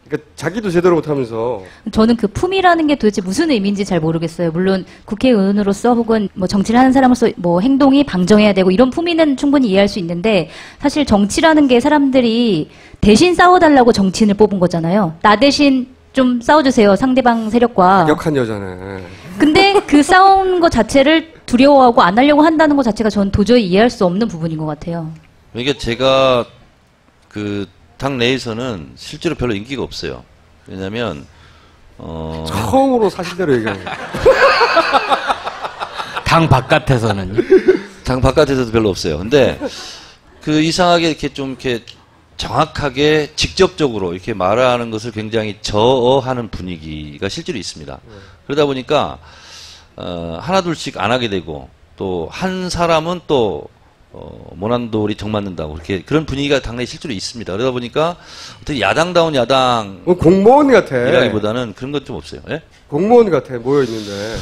그러니까 자기도 제대로 못하면서. 저는 그 품이라는 게 도대체 무슨 의미인지 잘 모르겠어요. 물론 국회의원으로서 혹은 뭐 정치를 하는 사람으로서 뭐 행동이 방정해야 되고 이런 품위는 충분히 이해할 수 있는데 사실 정치라는 게 사람들이 대신 싸워달라고 정치인을 뽑은 거잖아요. 나 대신 좀 싸워주세요. 상대방 세력과. 역한 여자네. 근데 그 싸우는 것 자체를 두려워하고 안 하려고 한다는 것 자체가 저는 도저히 이해할 수 없는 부분인 것 같아요. 그러니까 제가 그 당 내에서는 실제로 별로 인기가 없어요. 왜냐면 처음으로 사실대로 얘기하는 거예요. 당 바깥에서는 당 바깥에서도 별로 없어요. 근데 그 이상하게 이렇게 좀 이렇게 정확하게 직접적으로 이렇게 말하는 것을 굉장히 저어하는 분위기가 실제로 있습니다. 그러다 보니까 하나둘씩 안 하게 되고 또 한 사람은 또 모난돌이 정맞는다고 그렇게 그런 분위기가 당내에 실제로 있습니다. 그러다 보니까 어떻게 야당다운 야당 공무원 같아. 이라기보다는 그런 건 좀 없어요. 예? 공무원 같아 모여 있는데.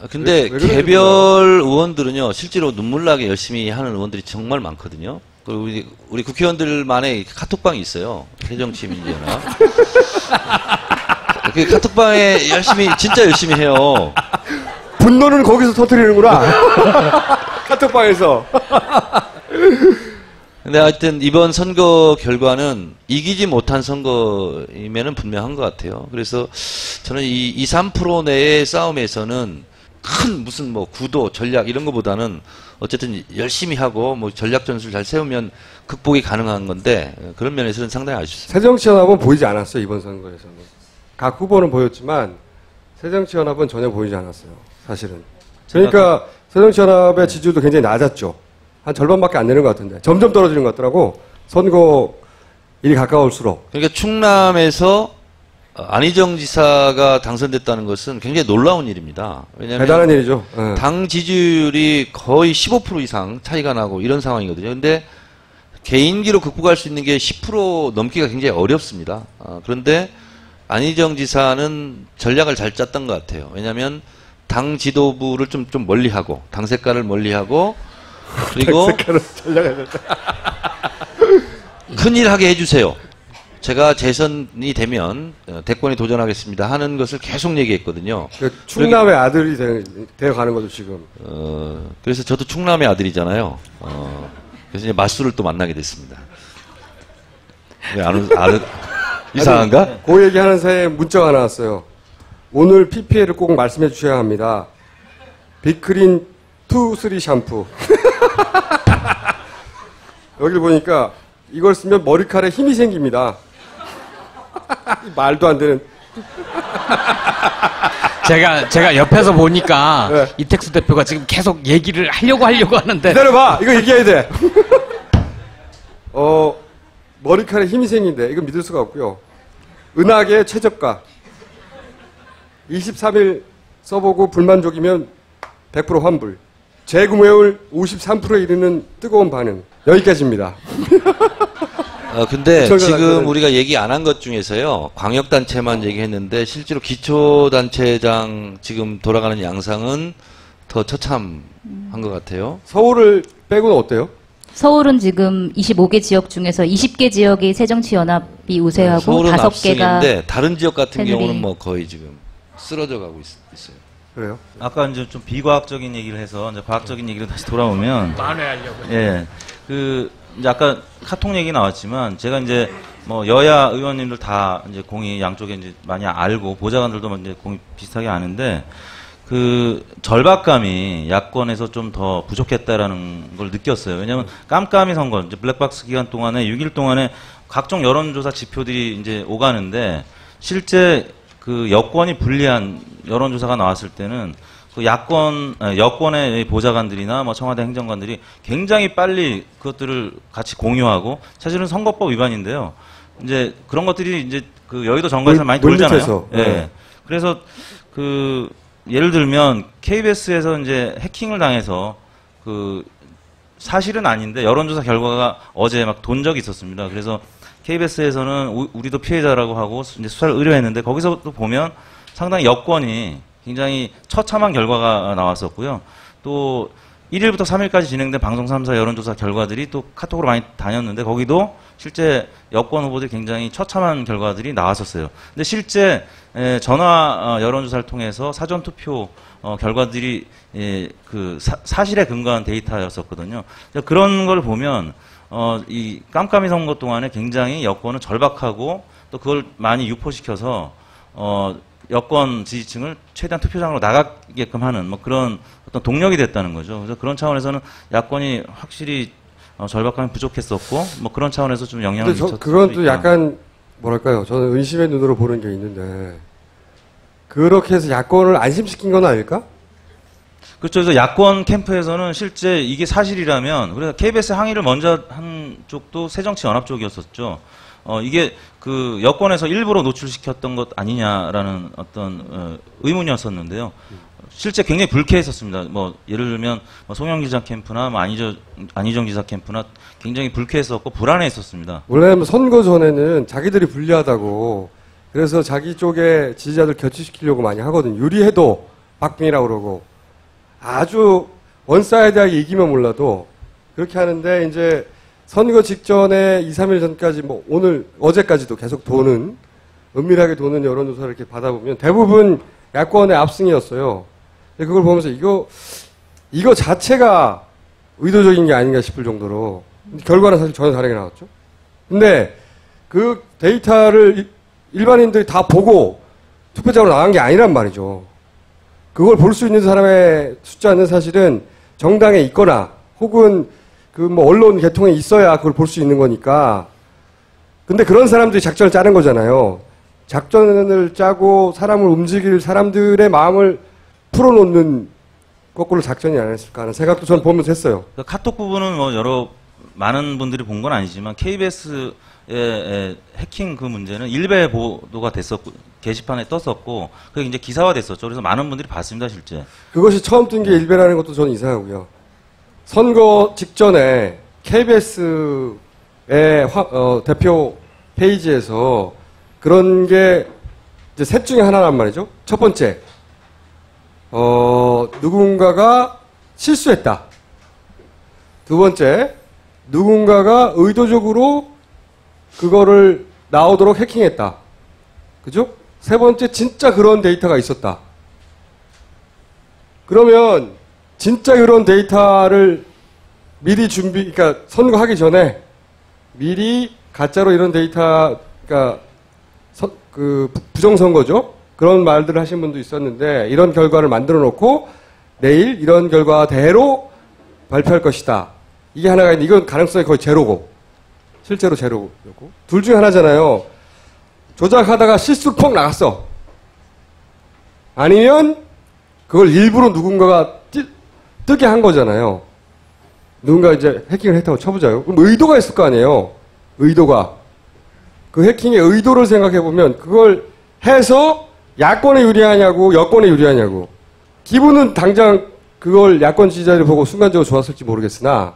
근데 왜 개별 의원들은요 실제로 눈물나게 열심히 하는 의원들이 정말 많거든요. 그리고 우리 국회의원들만의 카톡방이 있어요. 새정치민주연합. 그 카톡방에 진짜 열심히 해요. 분노는 거기서 터뜨리는구나. 카톡방에서. 근데 하여튼 이번 선거 결과는 이기지 못한 선거임에는 분명한 것 같아요. 그래서 저는 이 2~3% 내의 싸움에서는 큰 무슨 뭐 구도, 전략 이런 것보다는 어쨌든 열심히 하고 뭐 전략 전술 잘 세우면 극복이 가능한 건데 그런 면에서는 상당히 아쉽습니다. 새정치연합은 보이지 않았어요. 이번 선거에서는. 각 후보는 보였지만 새정치연합은 전혀 보이지 않았어요. 사실은. 그러니까 새정치연합의 지지율도 굉장히 낮았죠. 한 절반밖에 안 되는 것 같은데 점점 떨어지는 것 같더라고. 선거 일이 가까울수록. 그러니까 충남에서 안희정 지사가 당선됐다는 것은 굉장히 놀라운 일입니다. 왜냐하면 대단한 일이죠. 당 지지율이 거의 15% 이상 차이가 나고 이런 상황이거든요. 근데 개인기로 극복할 수 있는 게 10% 넘기가 굉장히 어렵습니다. 그런데 안희정 지사는 전략을 잘 짰던 것 같아요. 왜냐하면 당 지도부를 좀 멀리하고 당 색깔을 멀리하고 그리고 큰일 하게 해주세요. 제가 재선이 되면 대권에 도전하겠습니다 하는 것을 계속 얘기했거든요. 충남의 아들이 되어가는 거죠 지금. 그래서 저도 충남의 아들이잖아요. 그래서 이제 맞수를 또 만나게 됐습니다. 이상한가? 아니, 그 얘기하는 사이에 문자가 하나 왔어요. 오늘 PPL을 꼭 말씀해 주셔야 합니다. 빅크린 2, 3 샴푸. 여기를 보니까 이걸 쓰면 머리카락에 힘이 생깁니다. 말도 안 되는. 제가 옆에서 보니까 네. 이택수 대표가 지금 계속 얘기를 하려고 하는데. 기다려봐. 이거 얘기해야 돼. 머리카락에 힘이 생긴대. 이건 믿을 수가 없고요. 은하계 최저가. 23일 써보고 불만족이면 100% 환불. 재구매율 53%에 이르는 뜨거운 반응. 여기까지입니다. 근데 지금 우리가 얘기 안 한 것 중에서요, 광역단체만 얘기했는데, 실제로 기초단체장 지금 돌아가는 양상은 더 처참한 것 같아요. 서울을 빼고는 어때요? 서울은 지금 25개 지역 중에서 20개 지역이 새정치연합이 우세하고 서울은 5개가 압승인데 다른 지역 같은 새누리. 경우는 뭐 거의 지금 쓰러져 가고 있어요. 그래요? 아까 이제 좀 비과학적인 얘기를 해서 이제 과학적인 얘기로 다시 돌아오면 만회하려고. 예. 그 이제 아까 카톡 얘기 나왔지만 제가 이제 뭐 여야 의원님들 다 이제 공이 양쪽에 이제 많이 알고 보좌관들도 이제 공이 비슷하게 아는데 그 절박감이 야권에서 좀 더 부족했다라는 걸 느꼈어요. 왜냐하면 깜깜이 선거, 이제 블랙박스 기간 동안에 6일 동안에 각종 여론조사 지표들이 이제 오가는데 실제 그 여권이 불리한 여론조사가 나왔을 때는 그 여권의 보좌관들이나 뭐 청와대 행정관들이 굉장히 빨리 그것들을 같이 공유하고 사실은 선거법 위반인데요. 이제 그런 것들이 이제 그 여의도 정가에서 많이 돌잖아요. 예. 네. 그래서 그 예를 들면 KBS에서 이제 해킹을 당해서 그 사실은 아닌데 여론조사 결과가 어제 막 돈 적이 있었습니다. 그래서 KBS에서는 우리도 피해자라고 하고 이제 수사를 의뢰했는데 거기서 또 보면 상당히 여권이 굉장히 처참한 결과가 나왔었고요. 또 1일부터 3일까지 진행된 방송 3사 여론조사 결과들이 또 카톡으로 많이 다녔는데 거기도 실제 여권 후보들이 굉장히 처참한 결과들이 나왔었어요. 근데 실제 전화 여론조사를 통해서 사전투표 결과들이 그 사실에 근거한 데이터였었거든요. 그런 걸 보면 이 깜깜이 선거 동안에 굉장히 여권은 절박하고 또 그걸 많이 유포시켜서 여권 지지층을 최대한 투표장으로 나가게끔 하는 뭐 그런 어떤 동력이 됐다는 거죠. 그래서 그런 차원에서는 야권이 확실히 절박감이 부족했었고 뭐 그런 차원에서 좀 영향을 미쳤을 그건 또 약간 뭐랄까요? 저는 의심의 눈으로 보는 게 있는데 그렇게 해서 야권을 안심시킨 건 아닐까? 그렇죠. 그래서 야권 캠프에서는 실제 이게 사실이라면 그래서 KBS 항의를 먼저 한 쪽도 새정치연합 쪽이었었죠. 이게 그 여권에서 일부러 노출시켰던 것 아니냐라는 어떤 의문이었었는데요. 실제 굉장히 불쾌했었습니다. 뭐 예를 들면 뭐 송영 기자 캠프나 뭐 안희정 지사 캠프나 굉장히 불쾌했었고 불안해했었습니다. 원래 선거 전에는 자기들이 불리하다고 그래서 자기 쪽에 지지자들 교체시키려고 많이 하거든요. 유리해도 박빙이라고 그러고 아주 원사이드하게 이기면 몰라도 그렇게 하는데 이제 선거 직전에 2, 3일 전까지 뭐 어제까지도 계속 은밀하게 도는 여론조사를 이렇게 받아보면 대부분 야권의 압승이었어요. 그걸 보면서 이거 자체가 의도적인 게 아닌가 싶을 정도로 결과는 사실 전혀 다르게 나왔죠. 근데 그 데이터를 일반인들이 다 보고 투표장으로 나간 게 아니란 말이죠. 그걸 볼 수 있는 사람의 숫자는 사실은 정당에 있거나 혹은 그 뭐 언론 계통에 있어야 그걸 볼 수 있는 거니까. 근데 그런 사람들이 작전을 짜는 거잖아요. 작전을 짜고 사람을 움직일 사람들의 마음을 풀어놓는 거꾸로 작전이 아니었을까 하는 생각도 저는 보면서 했어요. 카톡 부분은 뭐 많은 분들이 본 건 아니지만 KBS의 해킹 그 문제는 일베 보도가 됐었고 게시판에 떴었고 그게 이제 기사화됐었죠. 그래서 많은 분들이 봤습니다, 실제. 그것이 처음 뜬 게 일베라는 것도 저는 이상하고요. 선거 직전에 KBS의 대표 페이지에서 그런 게 이제 셋 중에 하나란 말이죠. 첫 번째, 누군가가 실수했다. 두 번째, 누군가가 의도적으로 그거를 나오도록 해킹했다. 그죠? 세 번째, 진짜 그런 데이터가 있었다. 그러면 진짜 그런 데이터를 미리 그러니까 선거하기 전에 미리 가짜로 이런 데이터, 그러니까 그 부정선거죠. 그런 말들을 하신 분도 있었는데 이런 결과를 만들어 놓고 내일 이런 결과대로 발표할 것이다. 이게 하나가 있는데 이건 가능성이 거의 제로고 실제로 제로고 둘 중에 하나잖아요. 조작하다가 실수로 퍽 나갔어. 아니면 그걸 일부러 누군가가 뜨게 한 거잖아요. 누군가 이제 해킹을 했다고 쳐보자요. 그럼 의도가 있을 거 아니에요. 의도가. 그 해킹의 의도를 생각해보면 그걸 해서 야권에 유리하냐고 여권에 유리하냐고. 기분은 당장 그걸 야권 지지자들이 보고 순간적으로 좋았을지 모르겠으나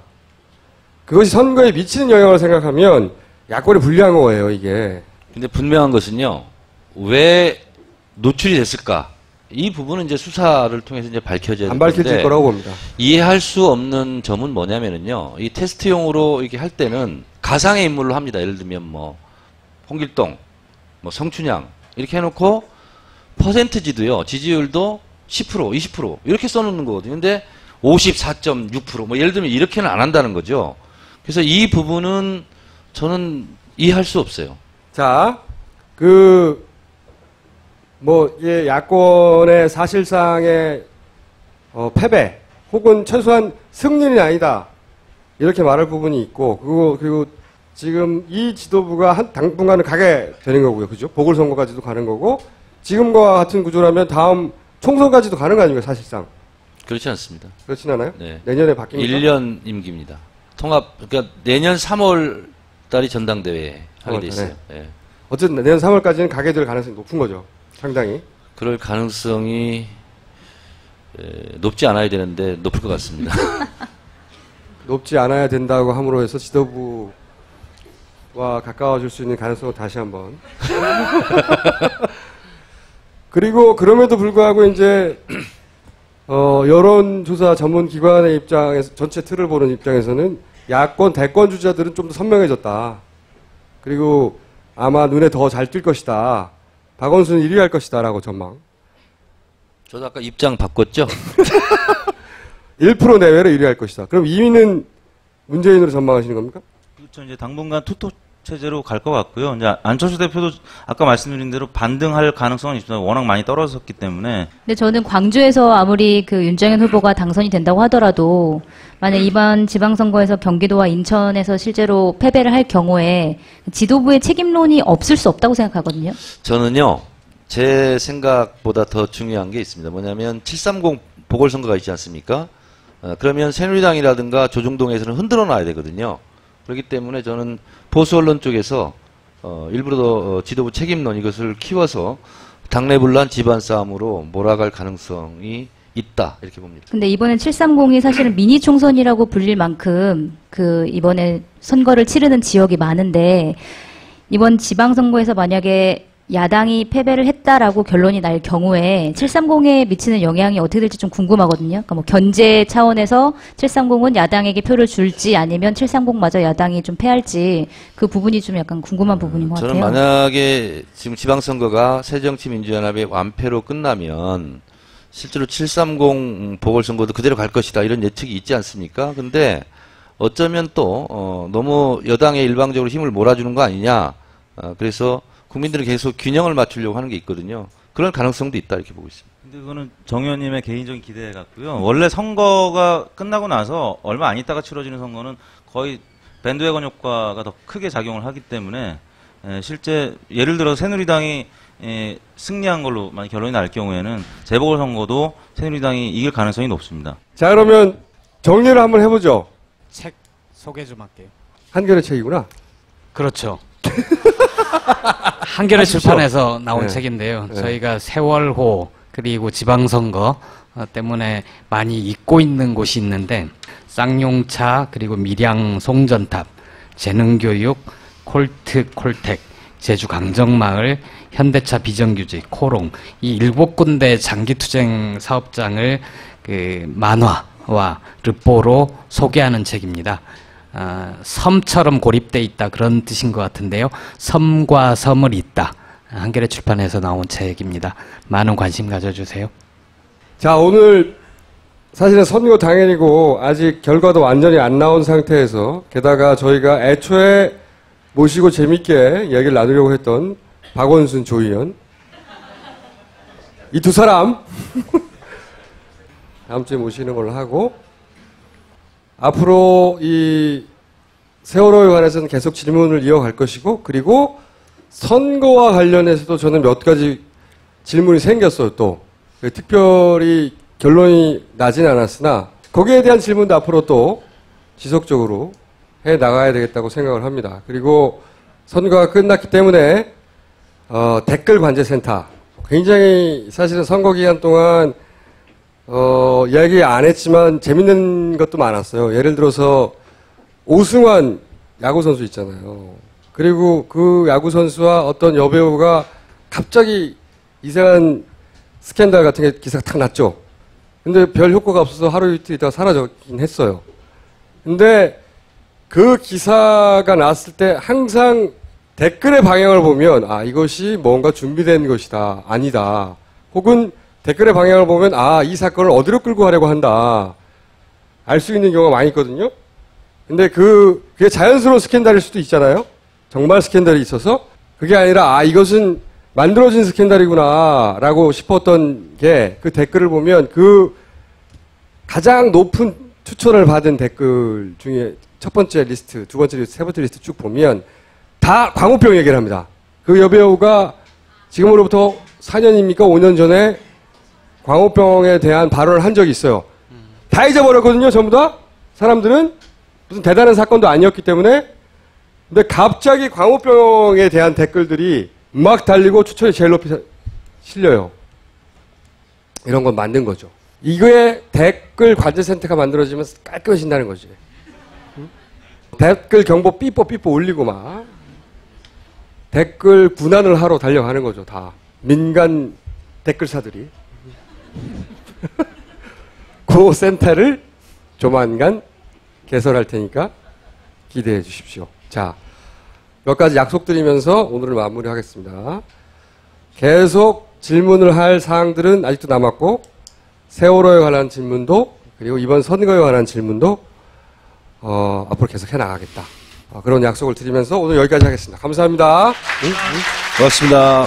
그것이 선거에 미치는 영향을 생각하면 야권에 불리한 거예요, 이게. 근데 분명한 것은요, 왜 노출이 됐을까? 이 부분은 이제 수사를 통해서 이제 밝혀져야 안 밝혀질 거라고 봅니다. 이해할 수 없는 점은 뭐냐면은요, 이 테스트용으로 이렇게 할 때는 가상의 인물로 합니다. 예를 들면 뭐 홍길동, 뭐 성춘향 이렇게 해놓고 퍼센트지도요, 지지율도 10%, 20% 이렇게 써놓는 거거든요. 근데 54.6% 뭐 예를 들면 이렇게는 안 한다는 거죠. 그래서 이 부분은 저는 이해할 수 없어요. 자, 예, 야권의 사실상의 패배 혹은 최소한 승리는 아니다 이렇게 말할 부분이 있고 그리고 지금 이 지도부가 당분간은 가게 되는 거고요, 그죠? 보궐선거까지도 가는 거고 지금과 같은 구조라면 다음 총선까지도 가는 거 아닙니까, 사실상? 그렇지 않습니다. 그렇진 않아요? 네. 내년에 바뀝니까? 1년 임기입니다. 그러니까 내년 3월 달이 전당대회 하게 돼 있어요. 네. 어쨌든 내년 3월까지는 가게 될 가능성이 높은 거죠. 상당히. 그럴 가능성이 높지 않아야 되는데 높을 것 같습니다. 높지 않아야 된다고 함으로 해서 지도부와 가까워질 수 있는 가능성을 다시 한번. 그리고 그럼에도 불구하고 이제 여론조사 전문 기관의 입장에서 전체 틀을 보는 입장에서는 야권 대권 주자들은 좀 더 선명해졌다. 그리고 아마 눈에 더 잘 띌 것이다. 박원순은 1위 할 것이다라고 전망. 저도 아까 입장 바꿨죠? 1% 내외로 1위 할 것이다. 그럼 2위는 문재인으로 전망하시는 겁니까? 그렇죠. 이제 당분간 투톱 체제로 갈 것 같고요. 이제 안철수 대표도 아까 말씀드린 대로 반등할 가능성은 있습니다. 워낙 많이 떨어졌기 때문에. 근데 저는 광주에서 아무리 그 윤정현 후보가 당선이 된다고 하더라도 만약 이번 지방선거에서 경기도와 인천에서 실제로 패배를 할 경우에 지도부의 책임론이 없을 수 없다고 생각하거든요. 저는요, 제 생각보다 더 중요한 게 있습니다. 뭐냐면 730 보궐선거가 있지 않습니까? 그러면 새누리당이라든가 조중동에서는 흔들어 놔야 되거든요. 그렇기 때문에 저는 보수 언론 쪽에서 일부러 더 지도부 책임론 이것을 키워서 당내 분란 집안 싸움으로 몰아갈 가능성이 있다 이렇게 봅니다. 근데 이번엔 730이 사실은 미니 총선이라고 불릴 만큼 그 이번에 선거를 치르는 지역이 많은데 이번 지방선거에서 만약에 야당이 패배를 했다라고 결론이 날 경우에 730에 미치는 영향이 어떻게 될지 좀 궁금하거든요. 그러니까 뭐 견제 차원에서 730은 야당에게 표를 줄지 아니면 730마저 야당이 좀 패할지 그 부분이 좀 약간 궁금한 부분인 것 같아요. 저는 만약에 지금 지방선거가 새정치민주연합의 완패로 끝나면 실제로 730 보궐선거도 그대로 갈 것이다 이런 예측이 있지 않습니까? 근데 어쩌면 또 너무 여당에 일방적으로 힘을 몰아주는 거 아니냐. 그래서 국민들은 계속 균형을 맞추려고 하는 게 있거든요. 그런 가능성도 있다 이렇게 보고 있습니다. 근데 그거는 정 의원님의 개인적인 기대 같고요. 원래 선거가 끝나고 나서 얼마 안 있다가 치러지는 선거는 거의 밴드웨건 효과가 더 크게 작용을 하기 때문에 실제 예를 들어 새누리당이 승리한 걸로 만약 결론이 날 경우에는 재보궐선거도 새누리당이 이길 가능성이 높습니다. 자, 그러면 정리를 한번 해보죠. 책 소개 좀 할게요. 한겨레 책이구나. 그렇죠. 한겨레 출판에서 나온 네. 책인데요. 네. 저희가 세월호 그리고 지방선거 때문에 많이 잊고 있는 곳이 있는데 쌍용차 그리고 밀양 송전탑 재능교육 콜텍 제주 강정마을 현대차 비정규직 코롱 이 7군데 장기투쟁 사업장을 그 만화와 르포로 소개하는 책입니다. 섬처럼 고립돼 있다 그런 뜻인 것 같은데요. 섬과 섬을 잇다. 한겨레 출판에서 나온 책입니다. 많은 관심 가져주세요. 자, 오늘 사실은 선거 당일이고 아직 결과도 완전히 안 나온 상태에서 게다가 저희가 애초에 모시고 재밌게 이야기를 나누려고 했던 박원순, 조 의원 이 두 사람 다음 주에 모시는 걸로 하고 앞으로 이 세월호에 관해서는 계속 질문을 이어갈 것이고 그리고 선거와 관련해서도 저는 몇 가지 질문이 생겼어요. 또 특별히 결론이 나진 않았으나 거기에 대한 질문도 앞으로 또 지속적으로 해 나가야 되겠다고 생각을 합니다. 그리고 선거가 끝났기 때문에 댓글 관제센터 굉장히 사실은 선거 기간 동안 이야기 안 했지만 재밌는 것도 많았어요. 예를 들어서 오승환 야구선수 있잖아요. 그리고 그 야구 선수와 어떤 여배우가 갑자기 이상한 스캔들 같은 게 기사가 탁 났죠. 근데 별 효과가 없어서 하루 이틀 있다가 사라졌긴 했어요. 근데 그 기사가 났을 때 항상 댓글의 방향을 보면 아 이것이 뭔가 준비된 것이다 아니다 혹은 댓글의 방향을 보면 아 이 사건을 어디로 끌고 가려고 한다 알 수 있는 경우가 많이 있거든요. 근데 그게 자연스러운 스캔들일 수도 있잖아요. 정말 스캔들이 있어서 그게 아니라 아 이것은 만들어진 스캔들이구나 라고 싶었던 게 그 댓글을 보면 그 가장 높은 추천을 받은 댓글 중에 첫 번째 리스트, 두 번째 리스트, 세 번째 리스트 쭉 보면 다 광우병 얘기를 합니다. 그 여배우가 지금으로부터 4년입니까? 5년 전에 광우병에 대한 발언을 한 적이 있어요. 다 잊어버렸거든요, 전부 다. 사람들은 무슨 대단한 사건도 아니었기 때문에. 근데 갑자기 광우병에 대한 댓글들이 막 달리고 추천이 제일 높이 실려요. 이런 건 만든 거죠. 이거에 댓글 관제센터가 만들어지면 깔끔해진다는 거지. 댓글 경보 삐뽀 올리고 막 댓글 군안을 하러 달려가는 거죠. 다 민간 댓글사들이. 그 센터를 조만간 개설할 테니까 기대해 주십시오. 자, 몇 가지 약속드리면서 오늘을 마무리하겠습니다. 계속 질문을 할 사항들은 아직도 남았고 세월호에 관한 질문도 그리고 이번 선거에 관한 질문도 앞으로 계속 해나가겠다. 그런 약속을 드리면서 오늘 여기까지 하겠습니다. 감사합니다. 고맙습니다.